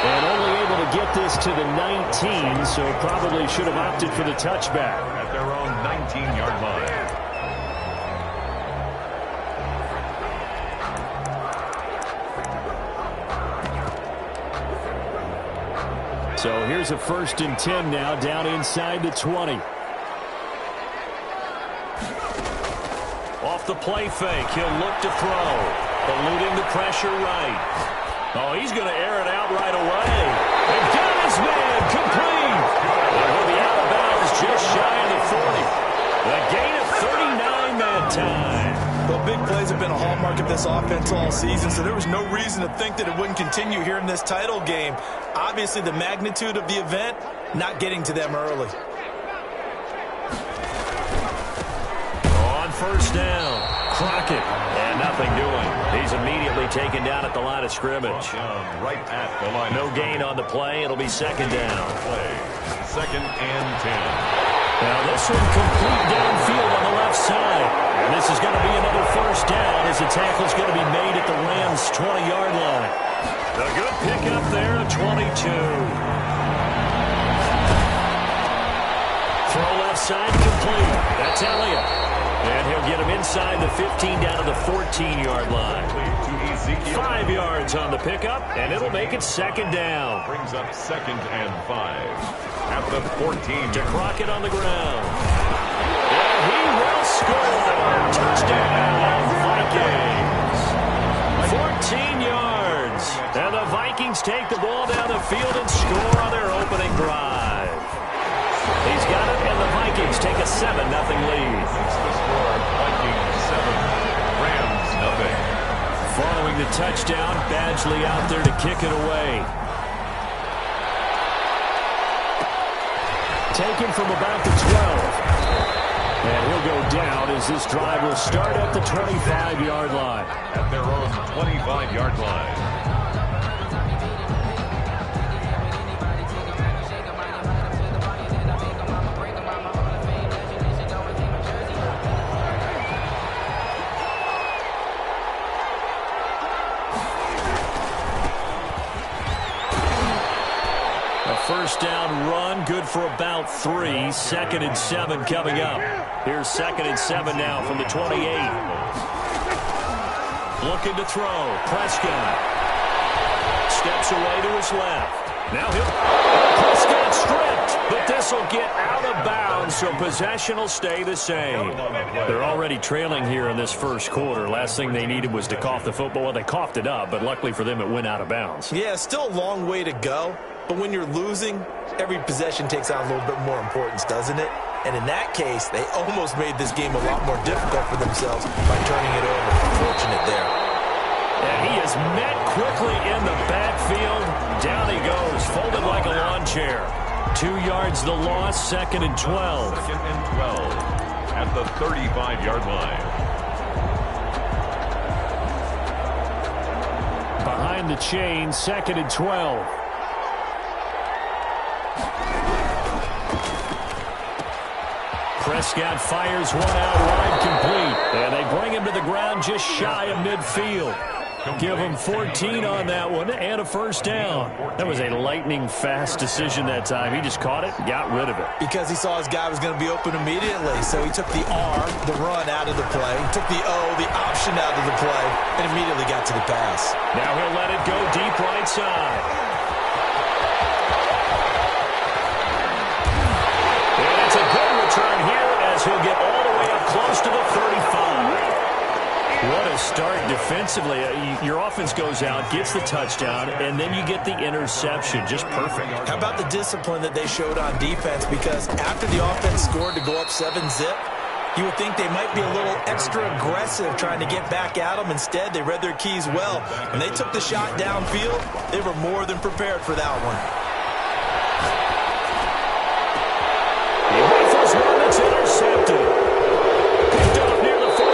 [SPEAKER 20] And only able to get this to the 19, so probably should have opted for the touchback.
[SPEAKER 21] At their own 19-yard line.
[SPEAKER 20] So here's a 1st and 10 now, down inside the 20.
[SPEAKER 19] Off the play fake, he'll look to throw. Eluding the pressure right. Oh, he's going to air it out right away. And got his man complete. And he'll be out of bounds just shy of the 40. The gain of 39 that time.
[SPEAKER 22] Well, big plays have been a hallmark of this offense all season, so there was no reason to think that it wouldn't continue here in this title game. Obviously, the magnitude of the event, not getting to them early.
[SPEAKER 19] On 1st down, Crockett, and nothing doing. He's immediately taken down at the line of scrimmage.
[SPEAKER 21] Right at the line.
[SPEAKER 19] No gain on the play. It'll be 2nd down.
[SPEAKER 21] Play. 2nd and 10.
[SPEAKER 19] Now this one complete downfield on the left side. And this is going to be another 1st down as the tackle's going to be made at the Rams' 20-yard line. A good pickup there at 22. Throw left side complete. That's Elliott. And he'll get him inside the 15 down to the 14-yard line. 5 yards on the pickup, and it'll make it 2nd down.
[SPEAKER 21] Brings up 2nd and 5. At the 14.
[SPEAKER 19] To Crockett on the ground. And he will score. Touchdown, Vikings. 14 yards. And the Vikings take the ball down the field and score on their opening drive. He's got it, and the Vikings take a 7-0 lead.
[SPEAKER 21] That's the score. Vikings 7, Rams nothing.
[SPEAKER 19] Following the touchdown, Badgley out there to kick it away.
[SPEAKER 20] Taken from about the 12. And he'll go down as this drive will start at the 25-yard line.
[SPEAKER 21] At their own 25-yard line.
[SPEAKER 19] First down run, good for about 3. 2nd and 7 coming up. Here's 2nd and 7 now from the 28. Looking to throw. Prescott. Steps away to his left. Now Prescott stripped, but this will get out of bounds, so possession will stay the same. They're already trailing here in this 1st quarter. Last thing they needed was to cough the football. Well, they coughed it up, but luckily for them, it went out of bounds.
[SPEAKER 22] Yeah, still a long way to go. But when you're losing, every possession takes on a little bit more importance, doesn't it? And in that case, they almost made this game a lot more difficult for themselves by turning it over. Fortunate there.
[SPEAKER 19] And he is met quickly in the backfield. Down he goes, folded like a lawn chair. 2 yards the loss, 2nd and 12.
[SPEAKER 21] 2nd and 12 at the 35-yard line.
[SPEAKER 20] Behind the chain, 2nd and 12.
[SPEAKER 19] Prescott fires one out wide complete. And they bring him to the ground just shy of midfield. Give him 14 on that one and a 1st down. That was a lightning-fast decision that time. He just caught it and got rid of it.
[SPEAKER 22] Because he saw his guy was going to be open immediately. So he took the R, the run, out of the play. He took the O, the option out of the play, and immediately got to the pass.
[SPEAKER 19] Now he'll let it go deep right side. And it's a good return here as he'll get all the way up close to the 35. What a start defensively. Your offense goes out, gets the touchdown, and then you get the interception. Just perfect.
[SPEAKER 22] How about the discipline that they showed on defense? Because after the offense scored to go up 7-zip, You would think they might be a little extra aggressive trying to get back at them. Instead, they read their keys well. When they took the shot downfield, they were more than prepared for that one.
[SPEAKER 19] He rifles one that's intercepted. Picked up near the 44.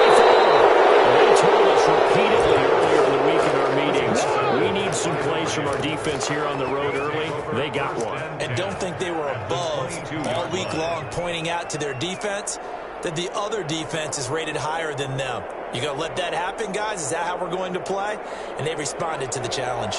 [SPEAKER 19] They told us repeatedly earlier in the week in our meetings, we need some plays from our defense here on the road early. They got one.
[SPEAKER 22] And don't think they were above all week long pointing out to their defense that the other defense is rated higher than them. You gonna let that happen, guys? Is that how we're going to play? And they responded to the challenge.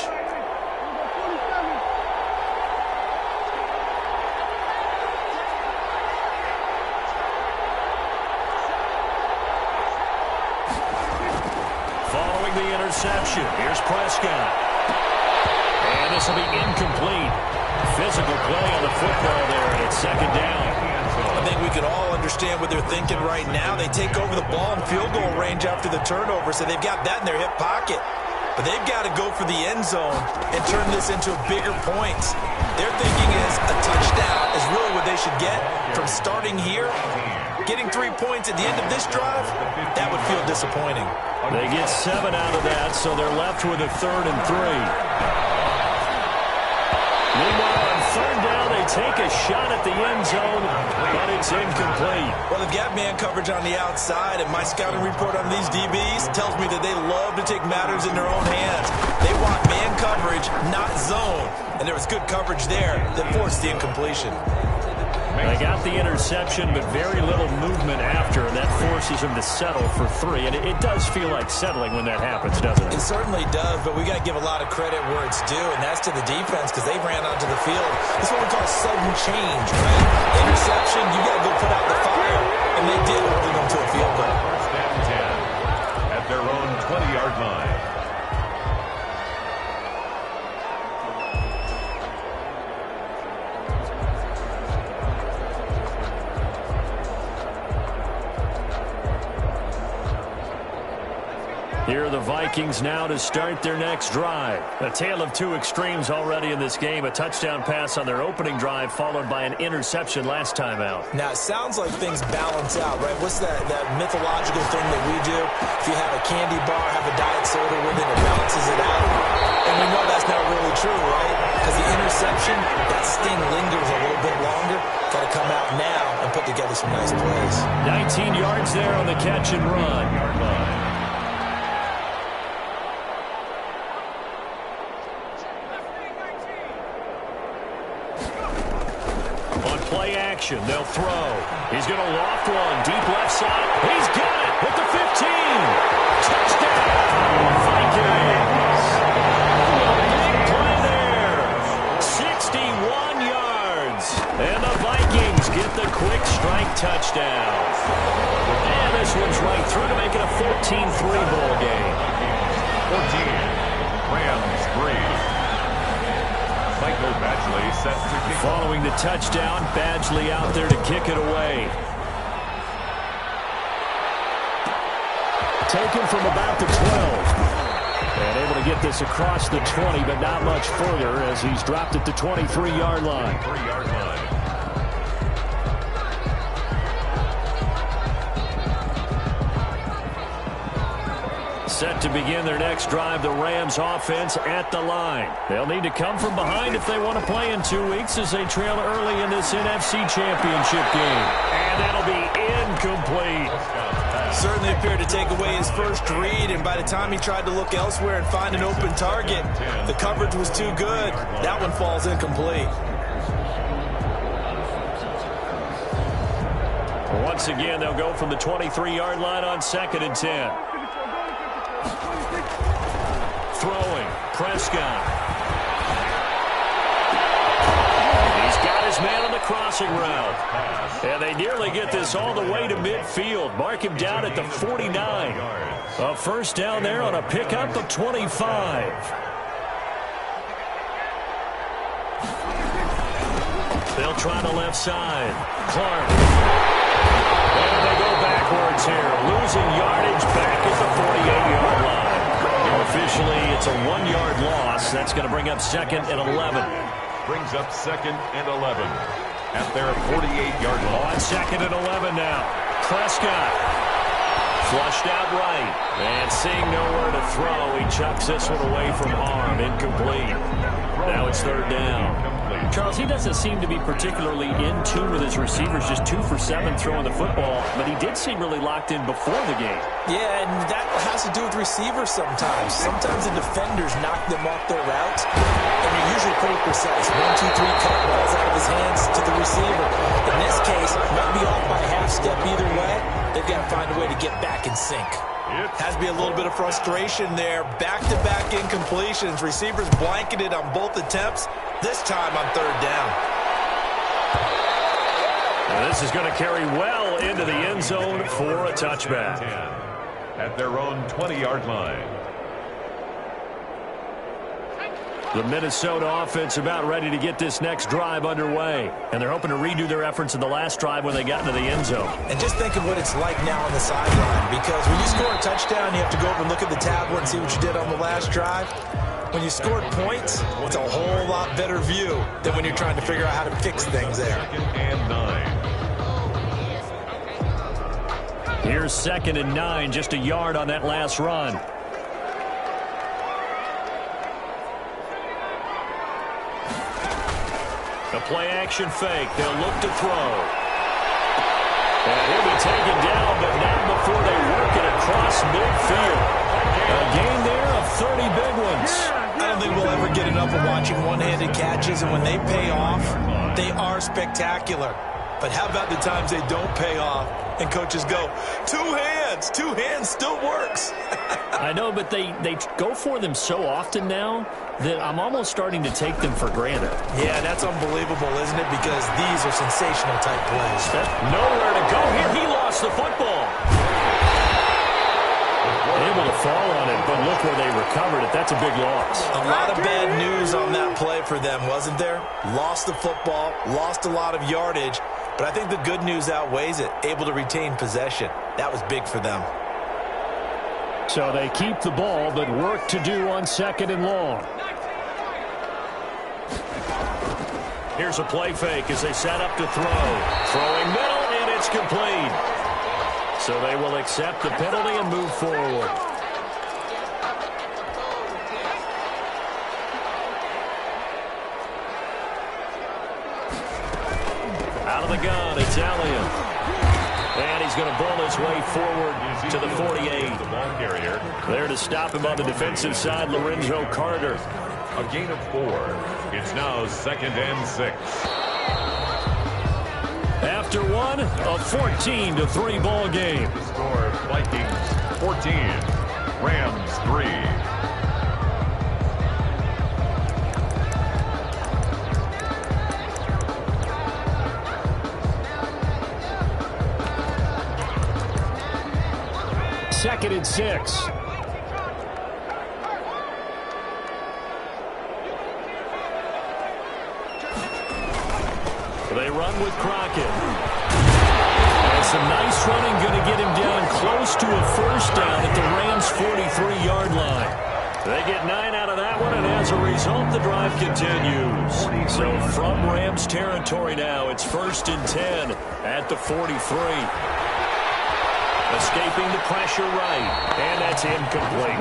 [SPEAKER 19] Following the interception, here's Prescott. And this will be incomplete. Physical play on the football there, and it's second down.
[SPEAKER 22] I think we can all understand what they're thinking right now. They take over the ball in field goal range after the turnover, so they've got that in their hip pocket. But they've got to go for the end zone and turn this into bigger points. Their thinking is a touchdown is really what they should get from starting here. Getting 3 points at the end of this drive, that would feel disappointing.
[SPEAKER 19] They get 7 out of that, so they're left with a 3rd and 3. Meanwhile, on 3rd down, they take a shot at the end zone, but it's incomplete.
[SPEAKER 22] Well, they've got man coverage on the outside, and my scouting report on these DBs tells me that they love to take matters in their own hands. They want man coverage, not zone, and there was good coverage there that forced the incompletion.
[SPEAKER 19] They got the interception, but very little movement after, and that forces them to settle for 3. And it does feel like settling when that happens, doesn't it?
[SPEAKER 22] It certainly does, but we got to give a lot of credit where it's due, and that's to the defense because they ran onto the field. This is what we call sudden change, right? Interception, you got to go put out the fire, and they did, holding them to a field goal.
[SPEAKER 21] First down 10 at their own 20-yard line.
[SPEAKER 19] Here are the Vikings now to start their next drive. A tale of two extremes already in this game. A touchdown pass on their opening drive followed by an interception last time out.
[SPEAKER 22] Now, it sounds like things balance out, right? What's that mythological thing that we do? If you have a candy bar, have a diet soda with it, it balances it out. And we know that's not really true, right? Because the interception, that sting lingers a little bit longer. Got to come out now and put together some nice plays.
[SPEAKER 19] 19 yards there on the catch and run. Play action, they'll throw. He's going to loft one, deep left side. He's got it at the 15. Touchdown, Vikings. Big play there. 61 yards. And the Vikings get the quick strike touchdown. And this one's right through to make it a 14-3 ball game.
[SPEAKER 21] 14, Rams 3. Badgley set to kick.
[SPEAKER 19] Following the touchdown, Badgley out there to kick it away. Taken from about the 12. And able to get this across the 20, but not much further as he's dropped at the 23-yard line.
[SPEAKER 21] 23-yard line.
[SPEAKER 19] Set to begin their next drive, the Rams offense at the line. They'll need to come from behind if they want to play in 2 weeks as they trail early in this NFC Championship game. And that'll be incomplete.
[SPEAKER 22] Certainly appeared to take away his first read, and by the time he tried to look elsewhere and find an open target, the coverage was too good. That one falls incomplete.
[SPEAKER 19] Once again, they'll go from the 23-yard line on 2nd and 10. Throwing, Prescott. He's got his man on the crossing route. And they nearly get this all the way to midfield. Mark him down at the 49. A first down there on a pickup of 25. They'll try the left side. Clark. And they go backwards here. Losing yardage back at the 48-yard line. Officially, it's a 1-yard loss. That's going to bring up 2nd and 11.
[SPEAKER 21] Brings up 2nd and 11 at their 48-yard line.
[SPEAKER 19] On 2nd and 11 now. Prescott. Flushed out right. And seeing nowhere to throw, he chucks this one away from harm. Incomplete. Now it's third down.
[SPEAKER 20] Charles, he doesn't seem to be particularly in tune with his receivers, just 2 for 7 throwing the football, but he did seem really locked in before the game.
[SPEAKER 22] Yeah, and that has to do with receivers sometimes. Sometimes the defenders knock them off their routes, and they're usually pretty precise. 1, 2, 3, cut, balls out of his hands to the receiver. In this case, might be off by half step either way. They've got to find a way to get back in sync. Has to be a little bit of frustration there. Back-to-back incompletions. Receivers blanketed on both attempts. This time on third down.
[SPEAKER 19] Now this is going to carry well into the end zone for a touchback.
[SPEAKER 21] At their own 20-yard line.
[SPEAKER 19] The Minnesota offense about ready to get this next drive underway. And they're hoping to redo their efforts in the last drive when they got into the end zone.
[SPEAKER 22] And just think of what it's like now on the sideline. Because when you score a touchdown, you have to go over and look at the tablet and see what you did on the last drive. When you scored points, it's a whole lot better view than when you're trying to figure out how to fix things there.
[SPEAKER 21] 2nd and 9.
[SPEAKER 19] Here's 2nd and 9, just a yard on that last run. A play-action fake. They'll look to throw. And he'll be taken down, but not before they work it across midfield. A gain there of 30 big ones.
[SPEAKER 22] I don't think we'll ever get enough of watching one-handed catches, and when they pay off, they are spectacular. But how about the times they don't pay off and coaches go, two hands still works.
[SPEAKER 20] I know, but they go for them so often now that I'm almost starting to take them for granted.
[SPEAKER 22] Yeah, that's unbelievable, isn't it? Because these are sensational type plays.
[SPEAKER 19] Nowhere to go here. He lost the football. Able to fall on it, but look where they recovered it. That's a big loss.
[SPEAKER 22] A lot of bad news on that play for them, wasn't there? Lost the football, lost a lot of yardage, but I think the good news outweighs it. Able to retain possession. That was big for them.
[SPEAKER 19] So they keep the ball, but work to do on 2nd and long. Here's a play fake as they set up to throw. Throwing middle, and it's complete. So they will accept the penalty and move forward. Out of the gun, it's Elliott. And he's going to bull his way forward to the 48.
[SPEAKER 21] The ball carrier.
[SPEAKER 19] There to stop him on the defensive side, Lorenzo Carter.
[SPEAKER 21] A gain of 4. It's now 2nd and 6.
[SPEAKER 19] After one, a 14-3 ball game.
[SPEAKER 21] The score, Vikings 14, Rams 3.
[SPEAKER 19] Second and 6. They run with Crockett. And some nice running, going to get him down close to a first down at the Rams' 43-yard line. They get 9 out of that one, and as a result, the drive continues. So from Rams territory now, it's 1st and 10 at the 43. Escaping the pressure right, and that's incomplete.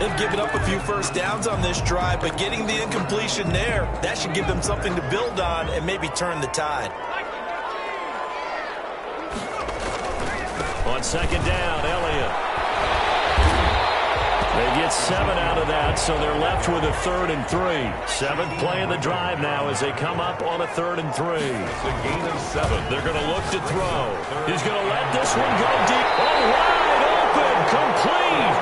[SPEAKER 22] They've given up a few first downs on this drive, but getting the incompletion there, that should give them something to build on and maybe turn the tide.
[SPEAKER 19] On 2nd down, Elliott. They get 7 out of that, so they're left with a 3rd and 3. 7th play of the drive now as they come up on a 3rd and 3.
[SPEAKER 21] It's a gain of 7.
[SPEAKER 19] They're going to look to throw. He's going to let this one go deep. Oh, wide open, complete.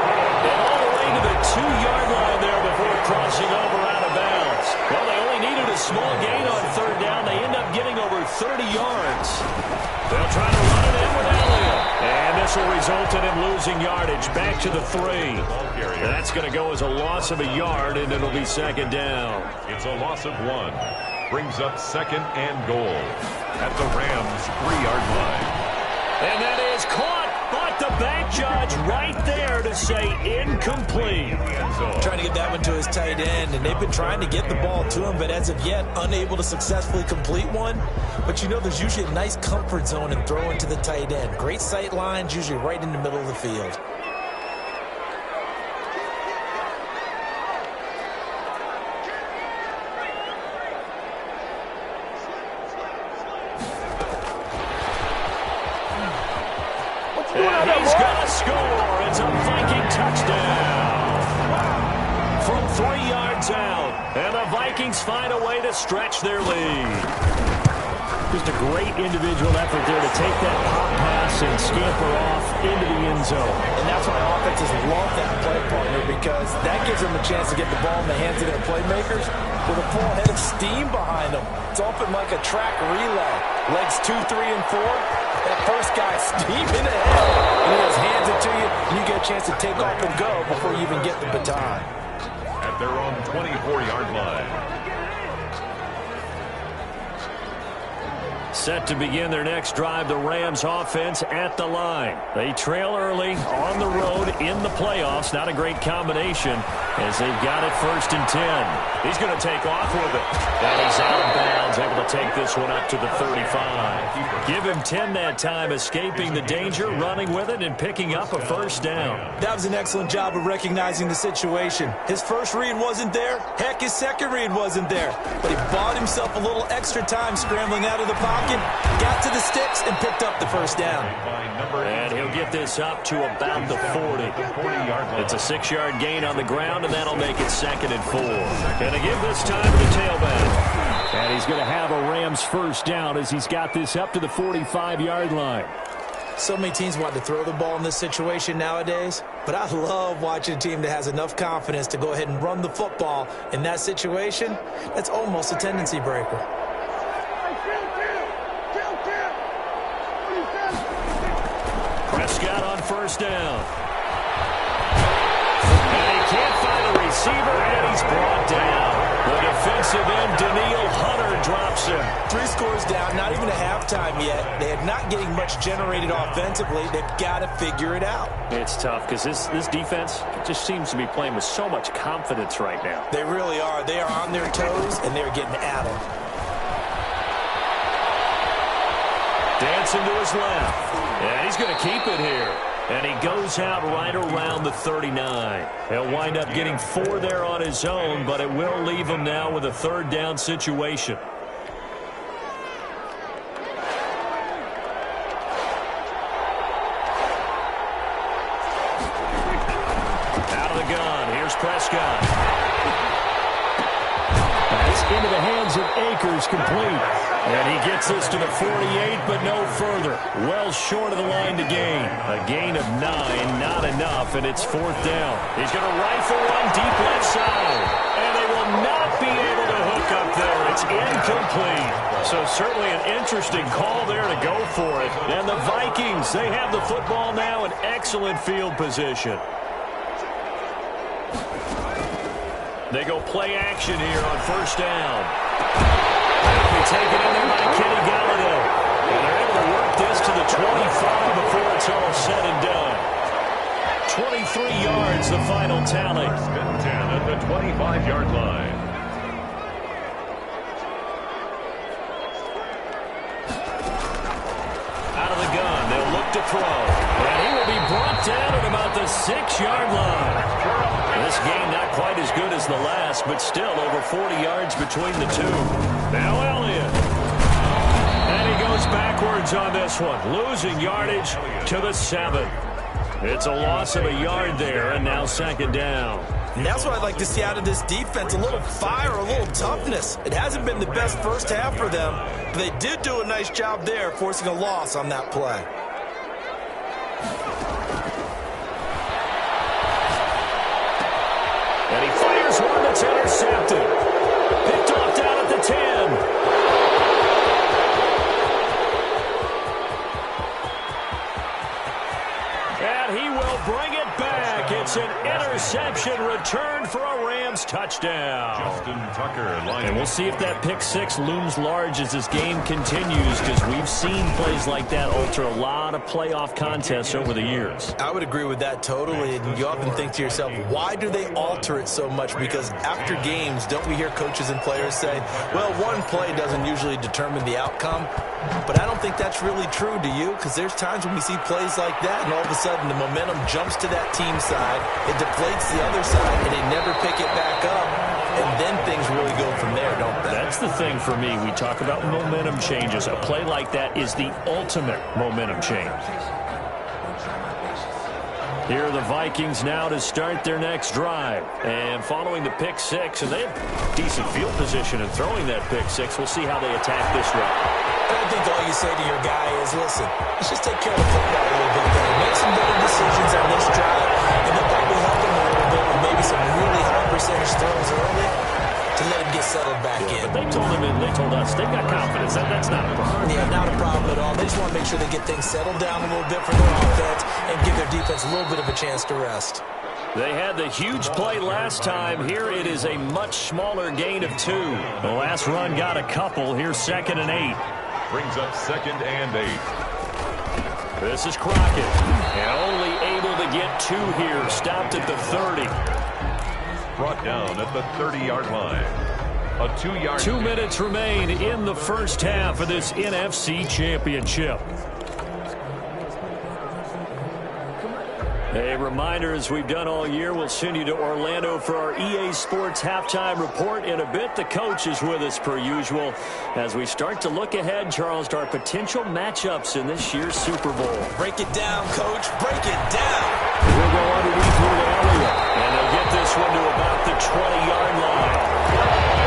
[SPEAKER 19] And all the way to the 2-yard line there before crossing over out of bounds. Well, they only needed a small gain on 3rd down. They end up getting over 30 yards. They'll try to run it in with Elliott. And this will result in him losing yardage. Back to the 3. That's going to go as a loss of a yard, and it'll be 2nd down.
[SPEAKER 21] It's a loss of 1. Brings up 2nd and goal at the Rams' 3-yard line.
[SPEAKER 19] And that is caught, but the bank judge right there to say incomplete.
[SPEAKER 22] Trying to get that one to his tight end, and they've been trying to get the ball to him, but as of yet, unable to successfully complete one. But you know, there's usually a nice comfort zone in throwing to the tight end. Great sight lines, usually right in the middle of the field.
[SPEAKER 19] And he's gonna score. It's a Viking touchdown from 3 yards out. And the Vikings find a way to stretch their lead. Just a great individual effort there to take that pop pass and scamper off into the end zone.
[SPEAKER 22] And that's why offenses love that play partner, because that gives them a chance to get the ball in the hands of their playmakers with a full head of steam behind them. It's often like a track relay. Legs 2, 3, and 4. That first guy steaming ahead, and he just hands it to you, and you get a chance to take off and go before you even get the baton.
[SPEAKER 21] At their own 24-yard line.
[SPEAKER 19] Set to begin their next drive, the Rams offense at the line. They trail early on the road in the playoffs. Not a great combination as they've got it 1st and 10. He's going to take off with it. And he's out of bounds, able to take this one up to the 35. Give him 10 that time, escaping the danger, running with it, and picking up a first down.
[SPEAKER 22] That was an excellent job of recognizing the situation. His first read wasn't there. Heck, his second read wasn't there. But he bought himself a little extra time scrambling out of the pocket, got to the sticks, and picked up the first down.
[SPEAKER 19] And he'll get this up to about the 40. It's a 6-yard gain on the ground, and that'll make it 2nd and 4. And to give this time to the tailback. And he's going to have a Rams first down as he's got this up to the 45-yard line.
[SPEAKER 22] So many teams want to throw the ball in this situation nowadays, but I love watching a team that has enough confidence to go ahead and run the football in that situation. That's almost a tendency breaker.
[SPEAKER 19] Prescott on first down. And he can't find a receiver, and he's brought down. The defensive end, Daniil Hunter, drops him.
[SPEAKER 22] 3 scores down, not even a halftime yet. They are not getting much generated offensively. They've got to figure it out.
[SPEAKER 19] It's tough because this defense just seems to be playing with so much confidence right now.
[SPEAKER 22] They really are. They are on their toes, and they're getting at them.
[SPEAKER 19] Dancing to his left. And he's going to keep it here. And he goes out right around the 39. He'll wind up getting 4 there on his own, but it will leave him now with a 3rd down situation. Out of the gun. Here's Prescott. That's into the hands of Akers, complete. And he gets this to the 48, but no further. Well short of the line to gain. A gain of 9, not enough, and it's 4th down. He's going to rifle one deep left side. And they will not be able to hook up there. It's incomplete. So certainly an interesting call there to go for it. And the Vikings, they have the football now in excellent field position. They go play action here on first down. That'll be taken in there by Kenny Galladay. And they're able to work this to the 25 before it's all said and done. 23 yards, the final tally.
[SPEAKER 21] 10 at the 25-yard line.
[SPEAKER 19] Out of the gun, they'll look to throw. And he will be brought down at about the 6-yard line. This game not quite as good as the last, but still over 40 yards between the two. Now Elliott. And he goes backwards on this one, losing yardage to the 7. It's a loss of a yard there, and now 2nd down.
[SPEAKER 22] And that's what I'd like to see out of this defense, a little fire, a little toughness. It hasn't been the best first half for them, but they did do a nice job there, forcing a loss on that play.
[SPEAKER 19] And he fires one that's intercepted. Picked off down at the 10. And he will bring it back. It's an Interception returned for a Rams touchdown.
[SPEAKER 21] Justin Tucker.
[SPEAKER 19] And we'll see if that pick six looms large as this game continues, because we've seen plays like that alter a lot of playoff contests over the years.
[SPEAKER 22] I would agree with that totally. And you often think to yourself, why do they alter it so much? Because after games, don't we hear coaches and players say, well, one play doesn't usually determine the outcome? But I don't think that's really true, do you? Because there's times when we see plays like that, and all of a sudden the momentum jumps to that team side, it deflates the other side, and they never pick it back up. And then things really go from there, don't they?
[SPEAKER 19] That's the thing for me. We talk about momentum changes. A play like that is the ultimate momentum change. Here are the Vikings now to start their next drive. And following the pick six, and they have decent field position in throwing that pick six. We'll see how they attack this route.
[SPEAKER 22] I think all you say to your guy is, listen, let's just take care of the football a little bit better. Make some better decisions on this drive, and then probably help him a little bit with maybe some really high percentage throws early to let him get settled back in.
[SPEAKER 19] But they told him, and they told us, they've got confidence. That's not a problem.
[SPEAKER 22] Yeah, not a problem at all. They just want to make sure they get things settled down a little bit for their offense and give their defense a little bit of a chance to rest.
[SPEAKER 19] They had the huge play last time. Here it is a much smaller gain of 2. The last run got a couple. Here's 2nd and 8.
[SPEAKER 21] Brings up 2nd and 8.
[SPEAKER 19] This is Crockett. And only able to get 2 here. Stopped at the 30.
[SPEAKER 21] Brought down at the 30-yard line. A 2-yard.
[SPEAKER 19] 2 minutes remain in the first half of this NFC Championship. A reminder, as we've done all year, we'll send you to Orlando for our EA Sports halftime report in a bit. The coach is with us per usual as we start to look ahead, Charles, to our potential matchups in this year's Super Bowl.
[SPEAKER 22] Break it down, Coach. Break it down.
[SPEAKER 19] We'll go underneath here to Elliott, and they'll get this one to about the 20-yard line.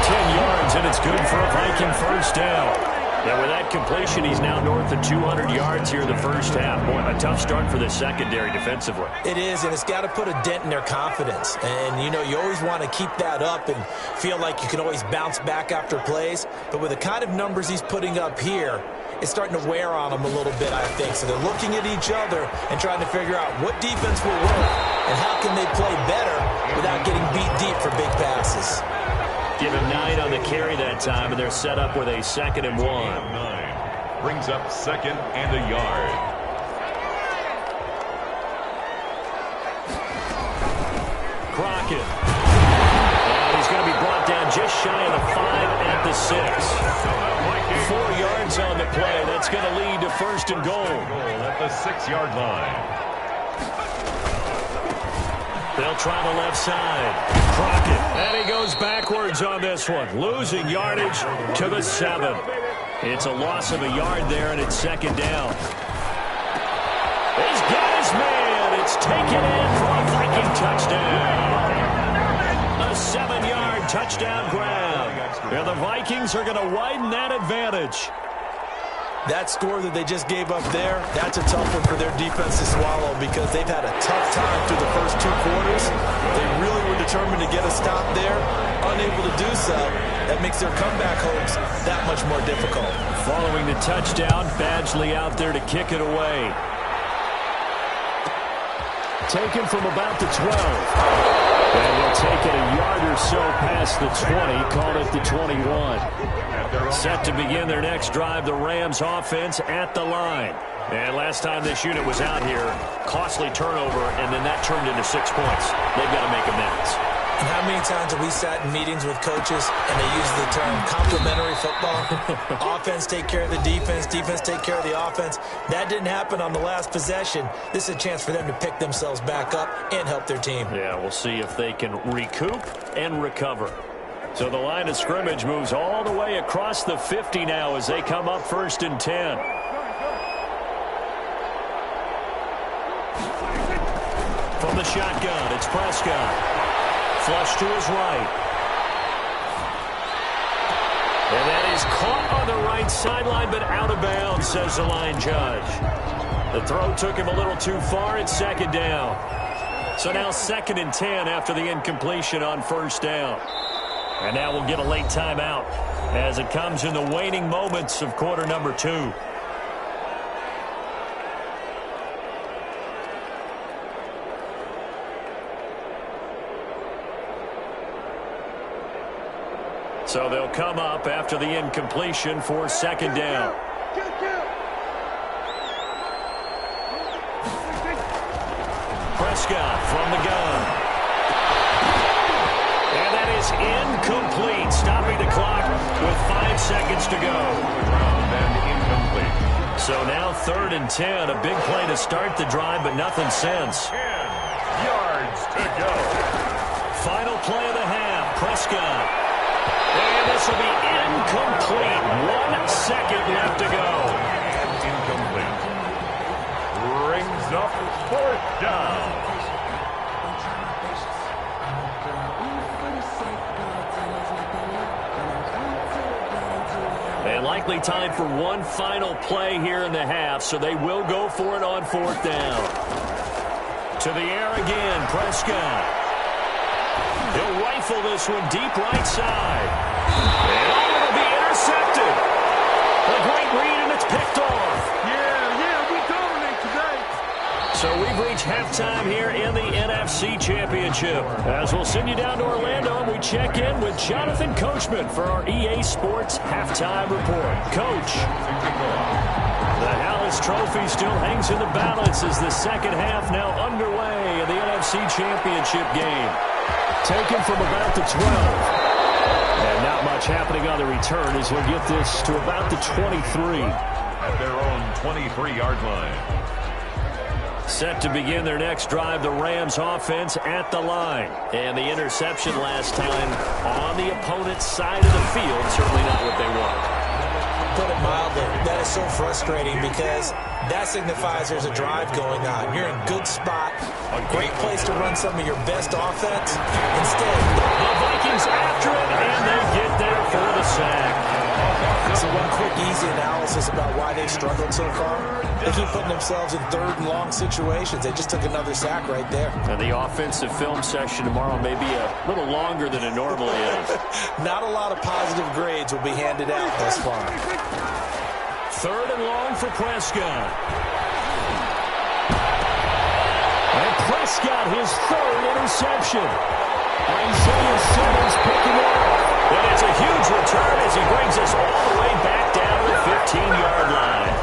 [SPEAKER 19] 10 yards, and it's good for a Viking first down. And with that completion, he's now north of 200 yards here in the first half. Boy, a tough start for the secondary defensively.
[SPEAKER 22] It is, and it's got to put a dent in their confidence. And, you know, you always want to keep that up and feel like you can always bounce back after plays. But with the kind of numbers he's putting up here, it's starting to wear on them a little bit, I think. So they're looking at each other and trying to figure out what defense will work and how can they play better without getting beat deep for big passes.
[SPEAKER 19] Give him 9 on the carry that time, and they're set up with a 2nd and 1.
[SPEAKER 21] 9 brings up 2nd and a yard.
[SPEAKER 19] Crockett. And he's going to be brought down just shy of the 5 at the 6. 4 yards on the play. That's going to lead to 1st and goal.
[SPEAKER 21] At the 6-yard line.
[SPEAKER 19] They'll try the left side. Crockett. And he goes backwards on this one. Losing yardage to the 7. It's a loss of a yard there, and it's 2nd down. He's got his man. It's taken in for a Viking touchdown. A 7-yard touchdown grab. And the Vikings are going to widen that advantage.
[SPEAKER 22] That score that they just gave up there, that's a tough one for their defense to swallow because they've had a tough time through the first 2 quarters. They really were determined to get a stop there, unable to do so. That makes their comeback hopes that much more difficult.
[SPEAKER 19] Following the touchdown, Badgley out there to kick it away. Taken from about the 12. And we'll take it a yard or so past the 20, call it the 21. Set to begin their next drive, the Rams offense at the line. And last time this unit was out here, costly turnover, and then that turned into 6 points. They've got to make amends.
[SPEAKER 22] And how many times have we sat in meetings with coaches and they use the term complementary football? Offense take care of the defense, defense take care of the offense. That didn't happen on the last possession. This is a chance for them to pick themselves back up and help their team.
[SPEAKER 19] Yeah, we'll see if they can recoup and recover. So the line of scrimmage moves all the way across the 50 now as they come up 1st and 10. From the shotgun, it's Prescott. Flush to his right. And that is caught on the right sideline, but out of bounds, says the line judge. The throw took him a little too far. It's 2nd down. So now 2nd and 10 after the incompletion on 1st down. And now we'll get a late timeout as it comes in the waning moments of quarter number 2. So they'll come up after the incompletion for second down. Prescott from the gun. And that is incomplete, stopping the clock with 5 seconds to go.
[SPEAKER 21] And incomplete.
[SPEAKER 19] So now 3rd and 10, a big play to start the drive, but nothing since.
[SPEAKER 21] 10 yards to go.
[SPEAKER 19] Final play of the half, Prescott. And this will be incomplete. 1 second left to go.
[SPEAKER 21] And incomplete. Brings up 4th down.
[SPEAKER 19] And likely time for one final play here in the half, so they will go for it on 4th down. To the air again, Prescott. He'll rifle this one deep right side. And it'll be intercepted. A great read, and it's picked off.
[SPEAKER 21] Yeah, we dominate today.
[SPEAKER 19] So we've reached halftime here in the NFC Championship. As we'll send you down to Orlando, and we check in with Jonathan Coachman for our EA Sports Halftime Report. Coach, the Hallis Trophy still hangs in the balance as the second half now underway in the NFC Championship game. Taken from about the 12. And not much happening on the return as we'll get this to about the 23.
[SPEAKER 21] At their own 23-yard line.
[SPEAKER 19] Set to begin their next drive, the Rams offense at the line. And the interception last time on the opponent's side of the field, certainly not what they want.
[SPEAKER 22] Put it mildly, that is so frustrating because that signifies there's a drive going on. You're in good spot, a great place to run some of your best offense. Instead,
[SPEAKER 19] the Vikings after it, and they get there for the sack.
[SPEAKER 22] So one quick, easy analysis about why they've struggled so far. They keep putting themselves in 3rd and long situations. They just took another sack right there.
[SPEAKER 19] And the offensive film session tomorrow may be a little longer than it normally is.
[SPEAKER 22] Not a lot of positive grades will be handed out thus far.
[SPEAKER 19] 3rd and long for Prescott. And Prescott, his 3rd interception. Isaiah Simmons picking it up. And it's a huge return as he brings us all the way back down to the 15-yard line.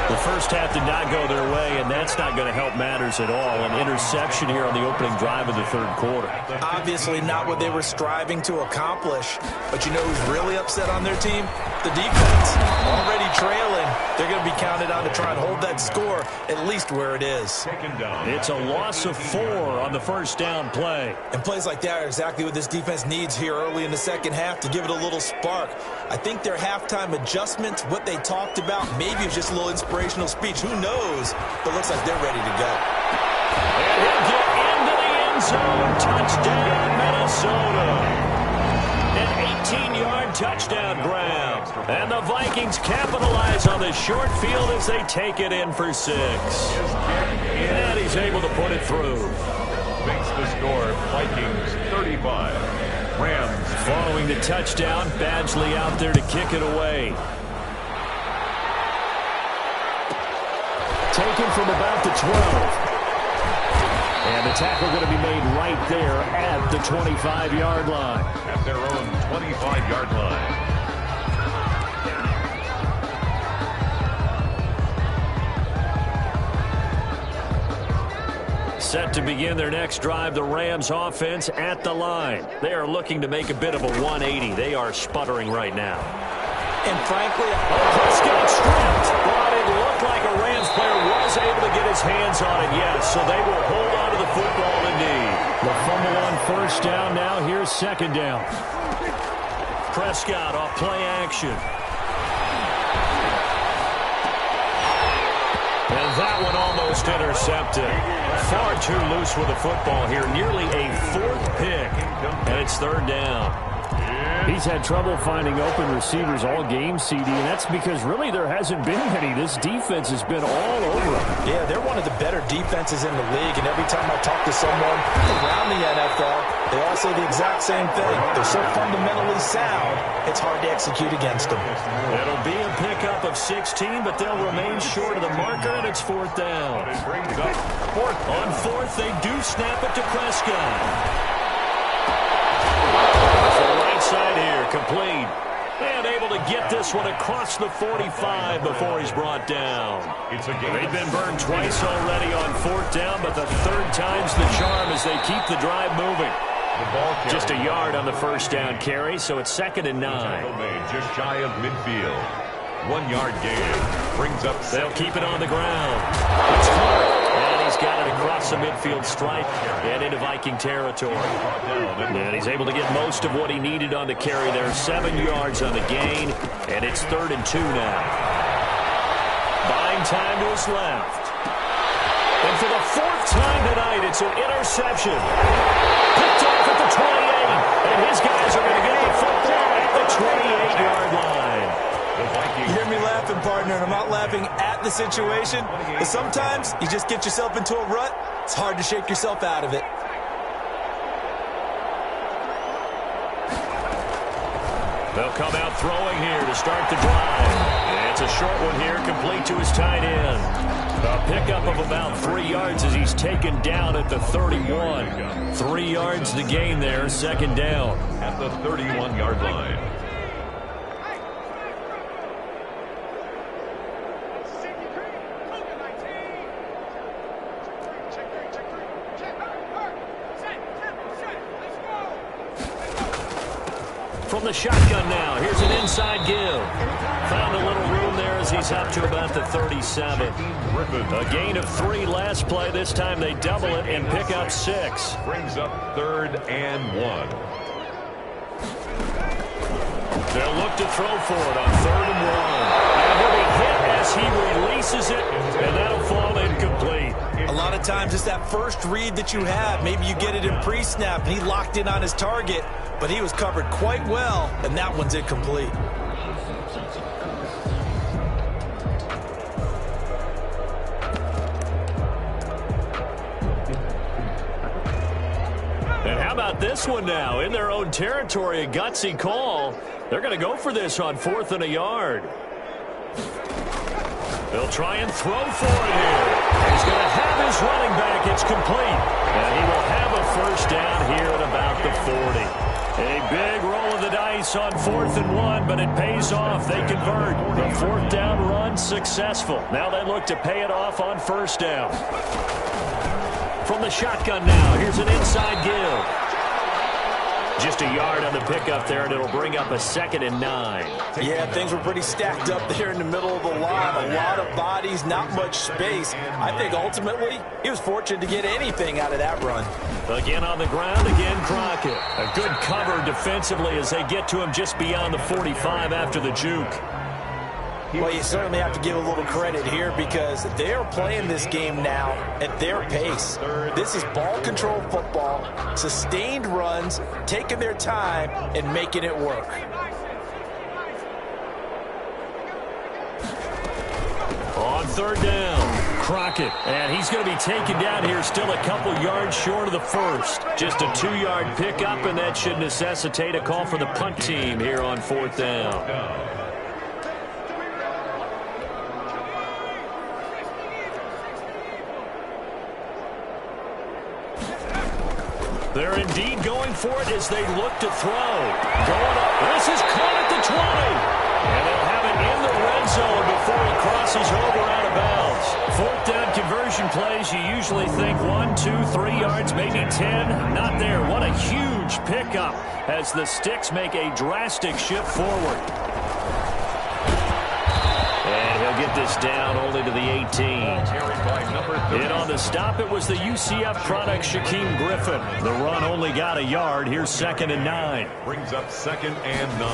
[SPEAKER 19] The first half did not go their way, and that's not going to help matters at all. An interception here on the opening drive of the 3rd quarter.
[SPEAKER 22] Obviously not what they were striving to accomplish. But you know who's really upset on their team? The defense. Already trailing. They're going to be counted on to try and hold that score at least where it is.
[SPEAKER 19] It's a loss of 4 on the first down play.
[SPEAKER 22] And plays like that are exactly what this defense needs here early in the second half to give it a little spark. I think their halftime adjustments, what they talked about, maybe it's just a little inspirational speech. Who knows? But looks like they're ready to go.
[SPEAKER 19] And he'll get into the end zone. Touchdown, Minnesota. An 18-yard touchdown grab. And the Vikings capitalize on the short field as they take it in for 6. And he's able to put it through.
[SPEAKER 21] Makes the score Vikings 35. Rams.
[SPEAKER 19] Following the touchdown, Badgley out there to kick it away. Taken from about the 12. And the tackle going to be made right there at the 25-yard line.
[SPEAKER 21] At their own 25-yard line.
[SPEAKER 19] Set to begin their next drive, the Rams offense at the line. They are looking to make a bit of a 180. They are sputtering right now.
[SPEAKER 22] And frankly,
[SPEAKER 19] Prescott stripped. But it looked like a Rams player was able to get his hands on it, yes. So they will hold on to the football indeed. The fumble on first down now. Here's second down. Prescott off play action. And that one almost intercepted. Far too loose with the football here. Nearly a 4th pick. And it's 3rd down. He's had trouble finding open receivers all game, CD, and that's because really there hasn't been any. This defense has been all over him.
[SPEAKER 22] Yeah, they're one of the better defenses in the league, and every time I talk to someone around the NFL, they all say the exact same thing. They're so fundamentally sound, it's hard to execute against them.
[SPEAKER 19] It'll be a pickup of 16, but they'll remain short of the marker, and it's 4th down. On 4th, they do snap it to Prescott. Side here, complete. get this one across the 45 before he's brought down. They've been burned twice already on 4th down, but the 3rd time's the charm as they keep the drive moving. Just a yard on the 1st down carry, so it's 2nd and 9.
[SPEAKER 21] Just shy of midfield. 1 yard gain. Brings up.
[SPEAKER 19] They'll keep it on the ground. It's Clark. And he's got it across the midfield stripe and into Viking territory. And he's able to get most of what he needed on the carry there. 7 yards on the gain, and it's 3rd and 2 now. Buying time to his left. And for the 4th time tonight, it's an interception. Picked off at the 28, and his guys are going to get the football at the 28-yard line.
[SPEAKER 22] You hear me laughing, partner, and I'm not laughing at the situation, but sometimes you just get yourself into a rut. It's hard to shake yourself out of it.
[SPEAKER 19] They'll come out throwing here to start the drive. It's a short one here, complete to his tight end. A pickup of about 3 yards as he's taken down at the 31. 3 yards to gain there, 2nd down.
[SPEAKER 21] At the 31-yard line.
[SPEAKER 19] From the shotgun now, here's an inside give. Found a little room there as he's up to about the 37. A gain of 3 last play. This time they double it and pick up 6.
[SPEAKER 21] Brings up 3rd and 1.
[SPEAKER 19] They'll look to throw for it on 3rd and 1. And he'll be hit as he releases it, and that'll fall incomplete.
[SPEAKER 22] A lot of times it's that first read that you have. Maybe you get it in pre-snap, and he locked in on his target, but he was covered quite well, and that one's incomplete.
[SPEAKER 19] And how about this one now? In their own territory, a gutsy call. They're going to go for this on 4th and a yard. They'll try and throw for it here. He's going to have his running back. It's complete. And he will have a 1st down here at about the 40. A big roll of the dice on 4th and 1, but it pays off. They convert. The 4th down run successful. Now they look to pay it off on 1st down. From the shotgun now, here's an inside give. Just a yard on the pickup there, and it'll bring up a 2nd and 9.
[SPEAKER 22] Yeah, things were pretty stacked up there in the middle of the line. A lot of bodies, not much space. I think ultimately he was fortunate to get anything out of that run.
[SPEAKER 19] Again on the ground, again Crockett. A good cover defensively as they get to him just beyond the 45 after the juke.
[SPEAKER 22] Well, you certainly have to give a little credit here because they are playing this game now at their pace. This is ball control football, sustained runs, taking their time and making it work.
[SPEAKER 19] On 3rd down, Crockett, and he's going to be taken down here still a couple yards short of the 1st. Just a 2-yard pickup, and that should necessitate a call for the punt team here on 4th down. They're indeed going for it as they look to throw. Going up. This is caught at the 20. And they'll have it in the red zone before he crosses over out of bounds. 4th down conversion plays, you usually think 1, 2, 3 yards, maybe 10. Not there. What a huge pickup as the Sticks make a drastic shift forward. And he'll get this down only to the 18. In on the stop, it was the UCF product, Shaquem Griffin. The run only got a yard. Here's 2nd and 9.
[SPEAKER 21] Brings up 2nd and 9.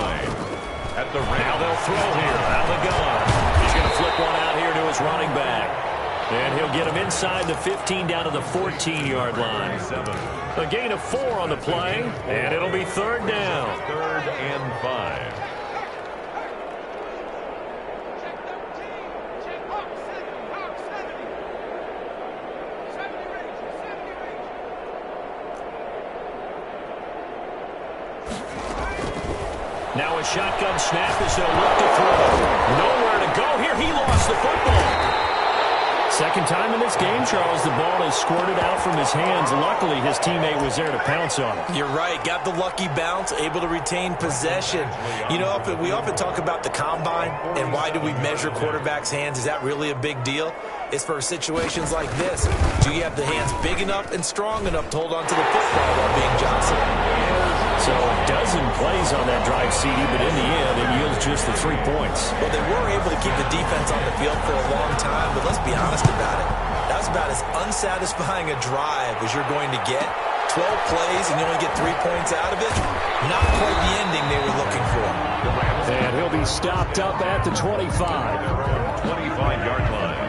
[SPEAKER 21] At the rim.
[SPEAKER 19] Now they'll throw here. Out of the gun. He's going to flip one out here to his running back. And he'll get him inside the 15 down to the 14-yard line. A gain of 4 on the play, and it'll be 3rd down.
[SPEAKER 21] 3rd and 5.
[SPEAKER 19] Now a shotgun snap as they'll look to throw. Nowhere to go here. He lost the football. Second time in this game, Charles, the ball has squirted out from his hands. Luckily, his teammate was there to pounce on it.
[SPEAKER 22] You're right. Got the lucky bounce, able to retain possession. You know, we often talk about the combine and why do we measure quarterbacks' hands. Is that really a big deal? It's for situations like this. Do you have the hands big enough and strong enough to hold on to the football while being jostled?
[SPEAKER 19] So a dozen plays on that drive, CD, but in the end, it yields just the 3 points.
[SPEAKER 22] Well, they were able to keep the defense on the field for a long time, but let's be honest about it. That was about as unsatisfying a drive as you're going to get. 12 plays and you only get 3 points out of it. Not quite the ending they were looking for.
[SPEAKER 19] And he'll be stopped up at the 25.
[SPEAKER 21] 25-yard line.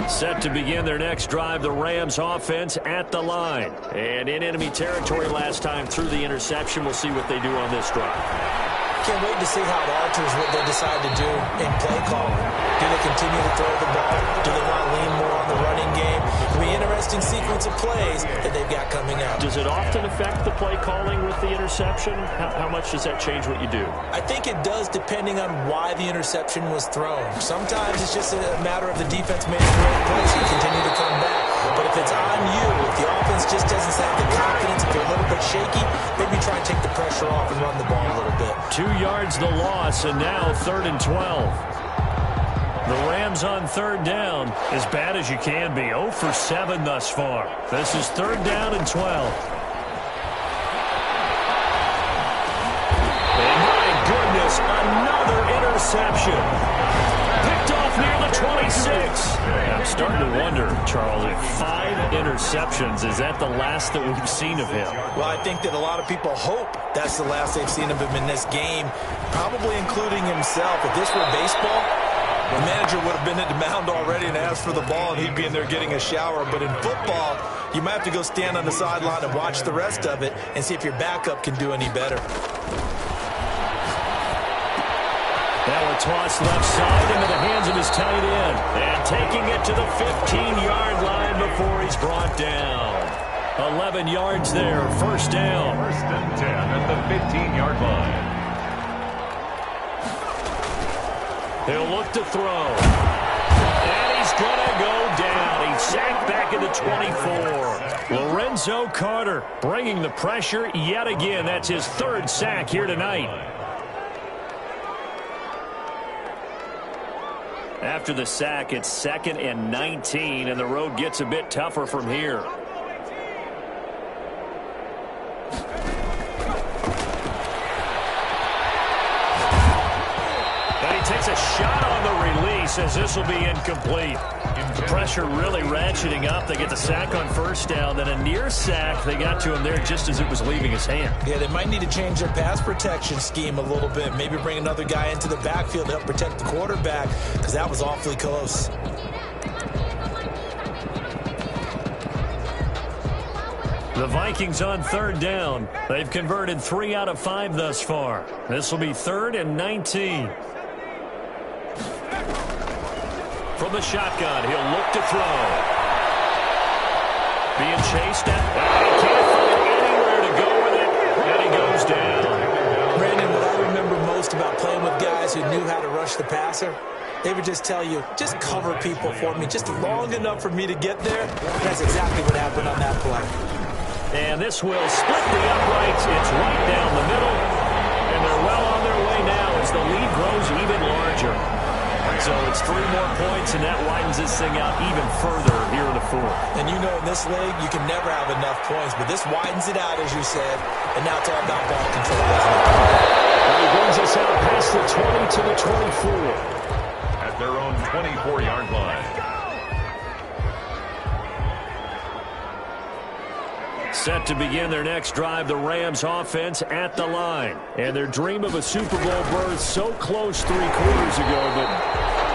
[SPEAKER 19] Set to begin their next drive, the Rams offense at the line. And in enemy territory last time through the interception. We'll see what they do on this drive.
[SPEAKER 22] Can't wait to see how it alters what they decide to do in play calling. Do they continue to throw the ball? Do they want to lean more on the running game? It'll be an interesting sequence of plays that they've got coming up.
[SPEAKER 19] Does it often affect the play calling with the interception? How much does that change what you do?
[SPEAKER 22] I think it does depending on why the interception was thrown. Sometimes it's just a matter of the defense made the right play, so you continue to come back. But if it's on you, if the offense just doesn't have the confidence, if they're a little bit shaky, maybe try and take the pressure off and run the ball a little bit.
[SPEAKER 19] 2 yards the loss, and now 3rd and 12. The Rams on 3rd down, as bad as you can be. 0 for 7 thus far. This is 3rd down and 12. And my goodness, another interception. Picked off near the 26. I'm starting to wonder, Charles, if 5 interceptions, is that the last that we've seen of him?
[SPEAKER 22] Well, I think that a lot of people hope that's the last they've seen of him in this game, probably including himself. If this were baseball, the manager would have been at the mound already and asked for the ball, and he'd be in there getting a shower. But in football, you might have to go stand on the sideline and watch the rest of it and see if your backup can do any better.
[SPEAKER 19] Now a toss left side into the hands of his tight end. And taking it to the 15-yard line before he's brought down. 11 yards there, 1st down.
[SPEAKER 21] 1st and 10 at the 15-yard line.
[SPEAKER 19] He'll look to throw. And he's going to go down. He's sacked back at the 24. Lorenzo Carter bringing the pressure yet again. That's his 3rd sack here tonight. After the sack, it's 2nd and 19, and the road gets a bit tougher from here. And he takes a shot on the release as this will be incomplete. Pressure really ratcheting up. They get the sack on 1st down, then a near sack. They got to him there just as it was leaving his hand.
[SPEAKER 22] Yeah, they might need to change their pass protection scheme a little bit. Maybe bring another guy into the backfield to help protect the quarterback, because that was awfully close.
[SPEAKER 19] The Vikings on 3rd down. They've converted 3 out of 5 thus far. This will be 3rd and 19. From the shotgun, he'll look to throw. Being chased at. He can't find anywhere to go with it, and he goes down.
[SPEAKER 22] Brandon, what I remember most about playing with guys who knew how to rush the passer, they would just tell you, just cover people for me, just long enough for me to get there. That's exactly what happened on that play.
[SPEAKER 19] And this will split the uprights. It's right down the middle, and they're well on their way now as the lead grows even larger. So it's 3 more points, and that widens this thing out even further here in the 4th.
[SPEAKER 22] And you know in this league, you can never have enough points, but this widens it out, as you said, and now it's all about ball control, isn't it?
[SPEAKER 19] And he brings us out past the 20 to the 24.
[SPEAKER 21] At their own 24-yard line.
[SPEAKER 19] Set to begin their next drive, the Rams offense at the line. And their dream of a Super Bowl berth so close 3 quarters ago, but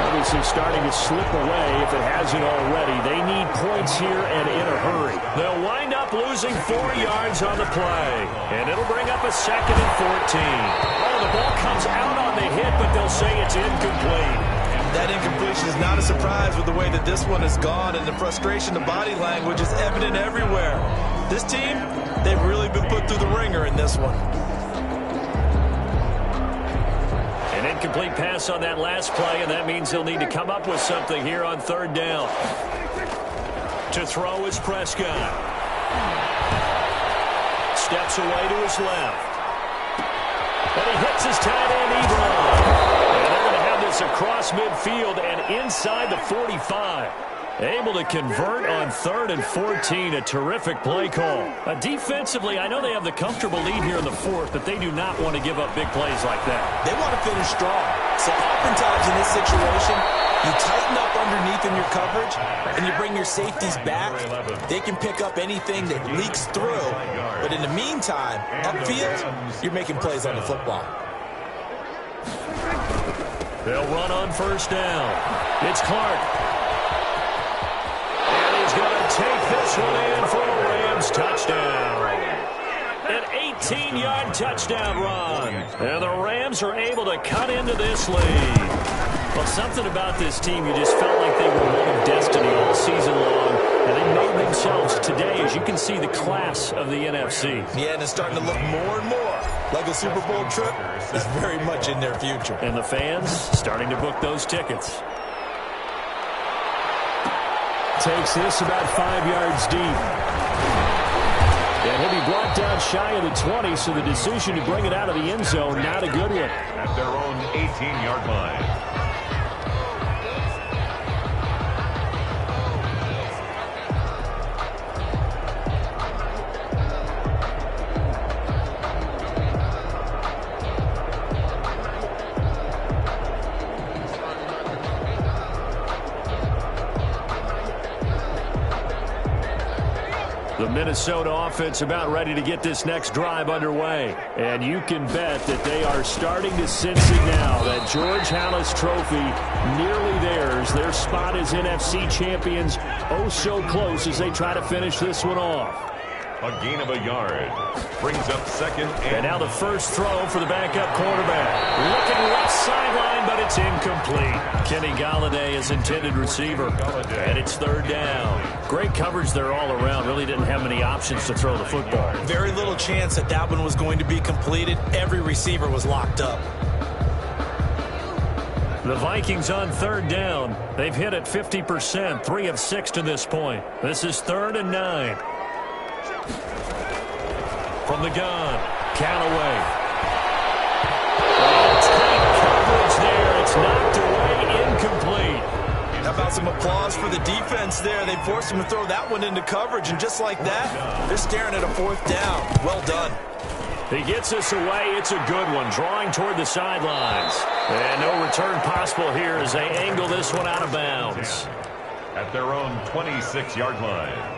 [SPEAKER 19] obviously starting to slip away if it hasn't already. They need points here and in a hurry. They'll wind up losing 4 yards on the play. And it'll bring up a 2nd and 14. Oh, the ball comes out on the hit, but they'll say it's incomplete.
[SPEAKER 22] That incompletion is not a surprise with the way that this one has gone, and the frustration, the body language is evident everywhere. This team, they've really been put through the ringer in this one.
[SPEAKER 19] Incomplete pass on that last play, and that means he'll need to come up with something here on third down. To throw is Prescott. Steps away to his left. And he hits his tight end, Ebron. And they're going to have this across midfield and inside the 45. Able to convert on 3rd and 14. A terrific play call. Defensively, I know they have the comfortable lead here in the 4th, but they do not want to give up big plays like that.
[SPEAKER 22] They want to finish strong. So oftentimes in this situation, you tighten up underneath in your coverage, and you bring your safeties back. They can pick up anything that leaks through. But in the meantime, upfield, you're making plays on the football.
[SPEAKER 19] They'll run on first down. It's Clark. He's going to take this one in for a Rams touchdown. An 18-yard touchdown run. And the Rams are able to cut into this lead. Well, something about this team, you just felt like they were one of destiny all season long. And they made themselves today, as you can see, the class of the NFC.
[SPEAKER 22] Yeah, and it's starting to look more and more like a Super Bowl trip is very much in their future.
[SPEAKER 19] And the fans starting to book those tickets. Takes this about 5 yards deep. And he'll be brought down shy of the 20, so the decision to bring it out of the end zone, not a good one.
[SPEAKER 21] At their own 18-yard line.
[SPEAKER 19] The Minnesota offense about ready to get this next drive underway. And you can bet that they are starting to sense it now. That George Halas trophy nearly theirs. Their spot as NFC champions oh so close as they try to finish this one off.
[SPEAKER 21] A gain of a yard. Brings up second
[SPEAKER 19] and now the first throw for the backup quarterback. Looking left sideline, but it's incomplete. Kenny Golladay is intended receiver. And it's third down. Great coverage there all around. Really didn't have many options to throw the football.
[SPEAKER 22] Very little chance that that one was going to be completed. Every receiver was locked up.
[SPEAKER 19] The Vikings on third down. They've hit it 50%, 3 of 6 to this point. This is 3rd and 9. From the gun, Callaway. Tight coverage there. It's knocked away, incomplete.
[SPEAKER 22] How about some applause for the defense there? They forced him to throw that one into coverage, and just like that, they're staring at a 4th down. Well done.
[SPEAKER 19] He gets this away. It's a good one, drawing toward the sidelines. And no return possible here as they angle this one out of bounds.
[SPEAKER 21] At their own 26-yard line.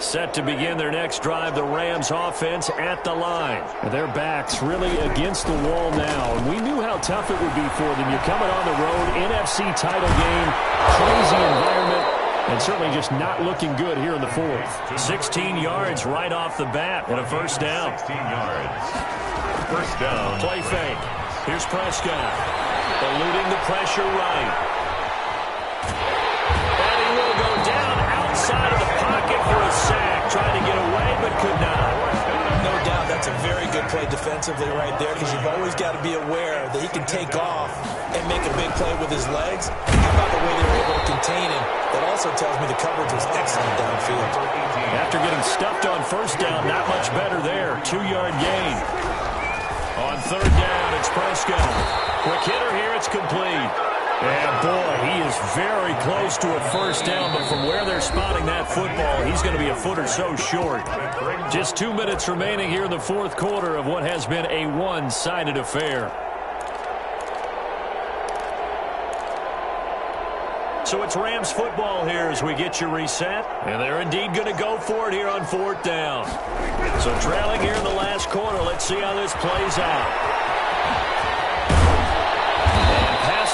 [SPEAKER 19] Set to begin their next drive, the Rams offense at the line. Their backs really against the wall now. And we knew how tough it would be for them. You're coming on the road, NFC title game, crazy environment, and certainly just not looking good here in the 4th. 16 yards right off the bat and a first down.
[SPEAKER 21] 16 yards. First down.
[SPEAKER 19] Play fake. Here's Prescott. Eluding the pressure right. And he will go down outside of the pocket for a sack. Tried to get away, but could not.
[SPEAKER 22] No doubt that's a very good play defensively right there, because you've always got to be aware that he can take off and make a big play with his legs. How about the way they were able to contain him? That also tells me the coverage was excellent downfield.
[SPEAKER 19] After getting stuffed on first down, not much better there. 2-yard gain. On third down, it's Prescott. Quick hitter here, it's complete. And boy, he is very close to a first down, but from where they're spotting that football, he's going to be a foot or so short. Just 2 minutes remaining here in the 4th quarter of what has been a one-sided affair. So it's Rams football here as we get you reset. And they're indeed going to go for it here on 4th down. So trailing here in the last quarter, let's see how this plays out.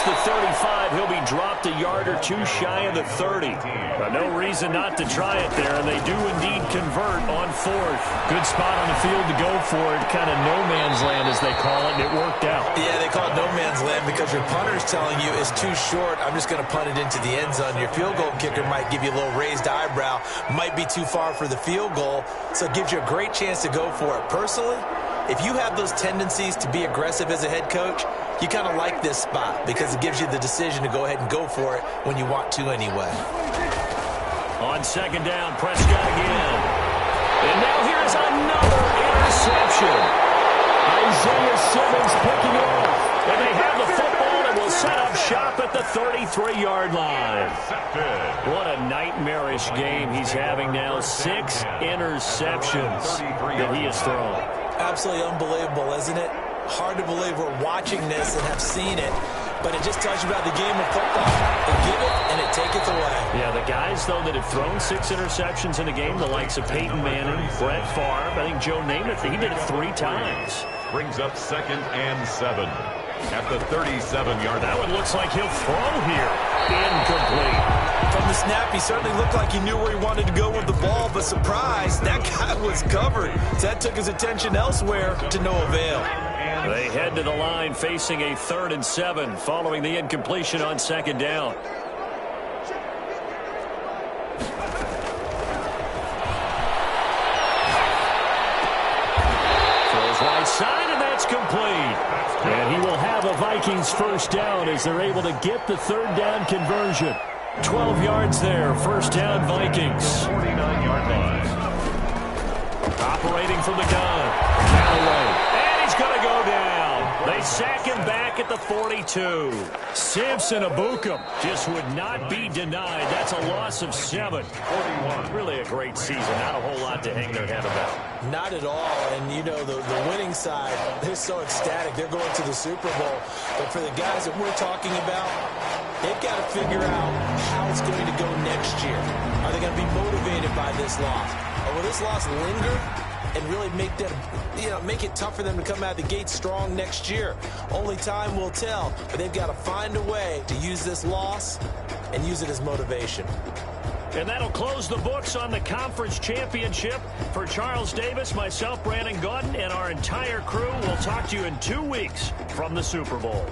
[SPEAKER 19] The 35, he'll be dropped a yard or 2 shy of the 30. But no reason not to try it there, and they do indeed convert on 4th. Good spot on the field to go for it, kind of no man's land as they call it, and it worked out.
[SPEAKER 22] Yeah, they call it no man's land because your punter's telling you it's too short. I'm just going to punt it into the end zone. Your field goal kicker might give you a little raised eyebrow, might be too far for the field goal, so it gives you a great chance to go for it. Personally, If you have those tendencies to be aggressive as a head coach, you kind of like this spot because it gives you the decision to go ahead and go for it when you want to anyway.
[SPEAKER 19] On second down, Prescott again. And now here's another interception. Isaiah Simmons picking it off. And they have the football and will set up shop at the 33-yard line. What a nightmarish game he's having now. 6 interceptions that he has thrown.
[SPEAKER 22] Absolutely unbelievable, isn't it? Hard to believe we're watching this and have seen it, but it just tells you about the game of football. They give it and it taketh away.
[SPEAKER 19] Yeah, the guys, though, that have thrown 6 interceptions in a game, the likes of Peyton Manning, Brett Favre, I think Joe Namath, he did it 3 times.
[SPEAKER 21] Brings up 2nd and 7 at the 37-yard line.
[SPEAKER 19] That one looks like he'll throw here. Incomplete.
[SPEAKER 22] From the snap, he certainly looked like he knew where he wanted to go with the ball, but surprise, that guy was covered. So that took his attention elsewhere to no avail.
[SPEAKER 19] They head to the line facing a 3rd and 7 following the incompletion on 2nd down. Throws right side, and that's complete. And he will have a Vikings first down as they're able to get the 3rd down conversion. 12 yards there, first down Vikings.
[SPEAKER 21] 49-yard line.
[SPEAKER 19] Operating from the gun. Callaway. And he's going to go down. They sack him back at the 42. Samson Abukum just would not be denied. That's a loss of 7. 41. Really a great season. Not a whole lot to hang their head about.
[SPEAKER 22] Not at all. And, you know, the winning side, they're so ecstatic. They're going to the Super Bowl. But for the guys that we're talking about, they've got to figure out how it's going to go next year. Are they going to be motivated by this loss? Or will this loss linger and really make them, make it tough for them to come out of the gate strong next year? Only time will tell, but they've got to find a way to use this loss and use it as motivation.
[SPEAKER 19] And that'll close the books on the conference championship. For Charles Davis, myself, Brandon Gaudin, and our entire crew, we'll talk to you in 2 weeks from the Super Bowl.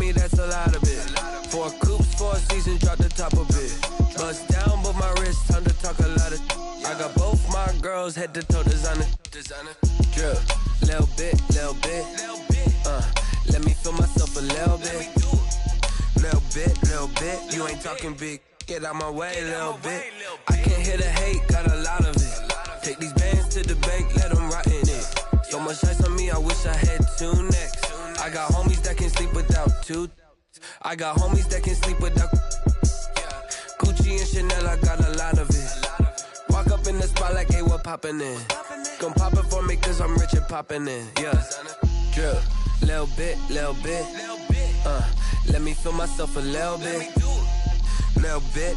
[SPEAKER 16] me, that's a lot of it. 4 coops, 4 seasons, drop the top of it. Bust down, but my wrist, time to talk a lot of. I got both my girls, head to toe designer. Drip, little bit. Let me feel myself a little bit. Little bit. You ain't talking big. Get out my way, little bit. I can't hear the hate, got a lot of it. Take these bands to the bank, let them rot in it. So much ice on me, I wish I had 2 necks. I got homies that can sleep without 2. I got homies that can sleep without Gucci Gucci and Chanel, I got a lot of it. Walk up in the spot like, hey, what poppin' in? Gon' pop it for me cause I'm rich and poppin' in, yeah. Drip, little bit, let me feel myself a little bit. Little bit,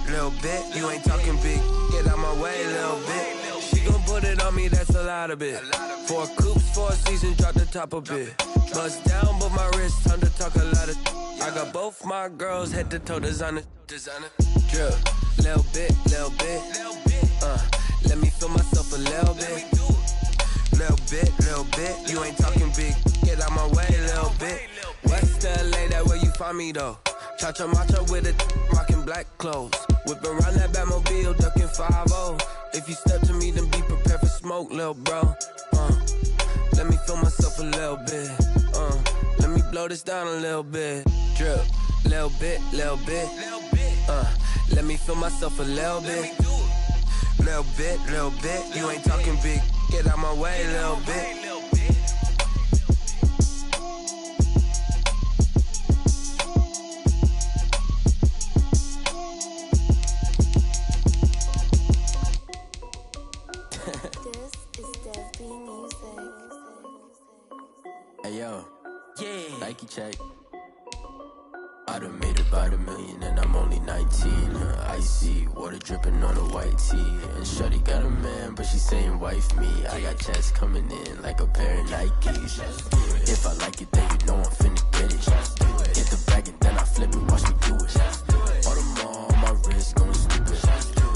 [SPEAKER 16] you ain't talking big. Get out my way, little bit. She gon' put it on me, that's a lot of it. 4 coupes, 4 seasons, drop the top a bit. Bust down, but my wrist, time to talk a lot of. I got both my girls head to toe designer. Drip, little bit, let me feel myself a little bit. Little bit, you ain't talking big. Get out my way, little bit. West LA, that where you find me though. Cha-cha matcha with a rockin' black clothes. Whip around that Batmobile, ducking 5-0. If you step to me, then be prepared for smoke, lil' bro. Let me feel myself a little bit. Let me blow this down a little bit. Drip, little bit. Let me feel myself a little bit. Little bit, you ain't talking big. Get out my way, little bit.
[SPEAKER 3] Hey yo, Nike check. I done made about $1 million and I'm only 19. Icy water dripping on a white tee. And shorty got a man, but she saying wife me. I got checks coming in like a pair of Nikes. If I like it, then you know I'm finna get it. Get the bag and then I flip it, watch me do it. All them on my wrist going stupid.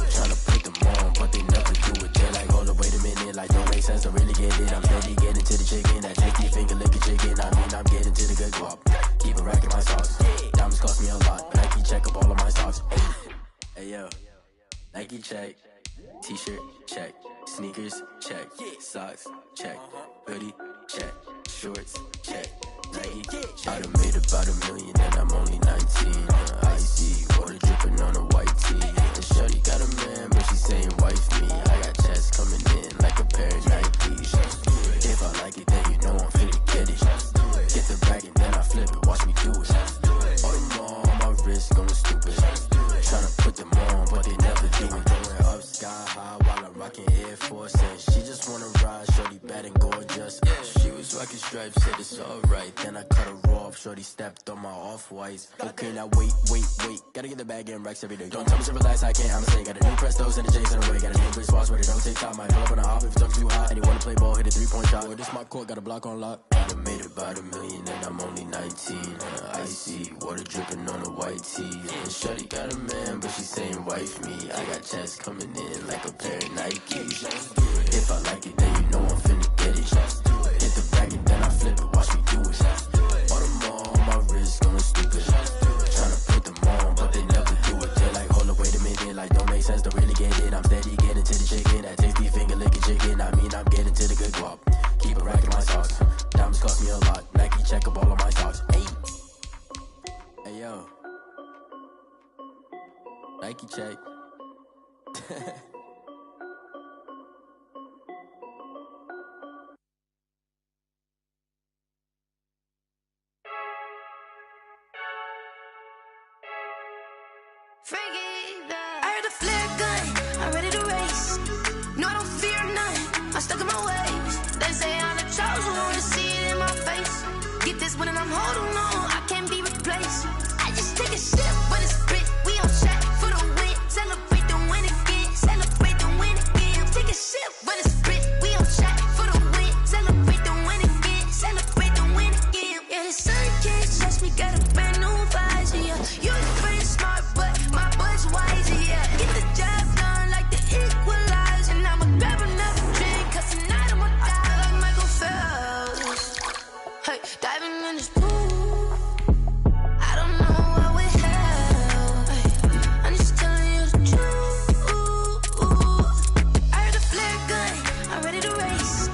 [SPEAKER 3] Tryna put them on, but they never do it. They're like, hold up, wait a minute, like don't make sense, I really get it. I'm steady getting to the chicken, that tasty finger licking chicken. I mean, I'm getting to the good guap. Keep a rack in my socks. Diamonds cost me a lot. Nike check up all of my socks. Hey yo, Nike check. T-shirt check. Sneakers check. Socks check. Hoodie check. Shorts check. Nike. I done made about $1 million and I'm only 19. Icy water dripping on a white tee. And shorty got a man, but she saying wife me. I got checks coming in like a pair of Nikes. If I like it, then you know I'm finna get it. Get the bag and then I flip it, watch me do it. All them on my wrist going stupid. Tryna put them on, but they never do it. Going up sky high while I'm rocking Air Force. And she just wanna ride, shorty bad and gorgeous. She was rocking stripes, said it's alright. Then I cut her off, shorty stepped on my off-whites. Okay, now wait. Gotta get the bag and racks every day. Don't tell me to relax, I can't, I'ma say. Got a new Prestos and the J's in the way. Got a new bitch spots where they don't take time. Might pull up on a hop if it's up too hot. And you wanna play ball, hit a 3-point shot. Well, this my court, got a block on lock. I done made about $1 million and I'm only 19. Icy water dripping on a white tee. And shorty got a man, but she saying wife me. I got checks coming in like a pair of Nikes. If I like it, then you know I'm finna get it. Hit the bag and then I flip it, watch me do it. All them on my wrist going stupid. Tryna put them on, but they never do it. They're like, hold up, wait a minute, like don't make sense, don't really get it. I'm steady getting to the chicken, that tasty finger licking chicken. I mean, I'm getting to the good guap. Keep a rack in my socks. Diamonds cost me a lot. Nike check up all of my socks. Hey yo, Nike check.
[SPEAKER 4] I heard a flare gun, I'm ready to race. No, I don't fear none, I'm stuck in my ways. They say I'm the chosen one, see it in my face. Get this one and I'm holding on, I can't be replaced. I just take a sip, but it's spit, we on track for the win. Celebrate the win again, celebrate the win again. Take a sip, but it's spit, we on track for the win. Celebrate the win again, celebrate the win again. Yeah, the sun can't touch me, got a brand new visor, yeah. You're pretty smart, but my boy's wiser, yeah. Get the job done like the equalizer. Now I'ma grab another drink, cause tonight I'ma die like Michael Phelps. Hey, diving in this pool, I don't know what we have. Hey, I'm just telling you the truth. I heard a flare gun, I'm ready to race.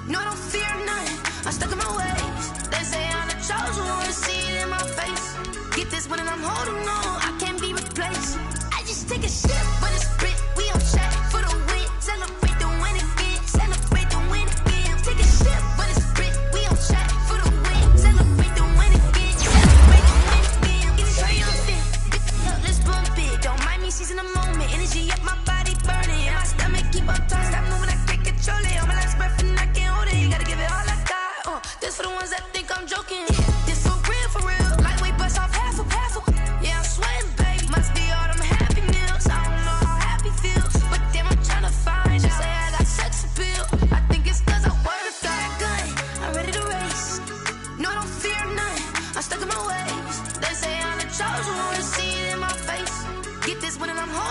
[SPEAKER 4] No, I don't fear none, I'm stuck in my ways. They say I'm the chosen one, see it in my face. Get this one and I'm holding on, I can't be replaced. I just take a sip, but it's spit, we on track for the win. Celebrate the win again, celebrate the win again. Take a sip, but it's spit, we on track for the win. Celebrate the win again, celebrate the win again. Get this triumphant, let's bump it. Don't mind me seizing the moment.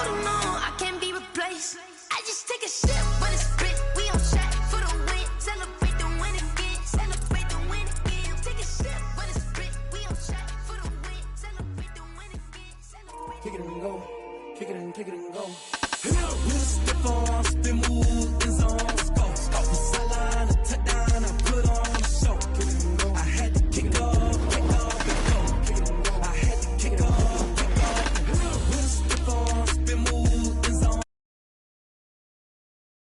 [SPEAKER 4] holding on, I can't be replaced. I just take a sip, but it's spit. We on track for the win. Celebrate the win again. Celebrate the win again. Take a sip, but it's spit. We on track for the win. Celebrate the win again.
[SPEAKER 1] Kick it and go. Kick it and go. We'll step on, spin, move, and zone. Go. Off the sideline.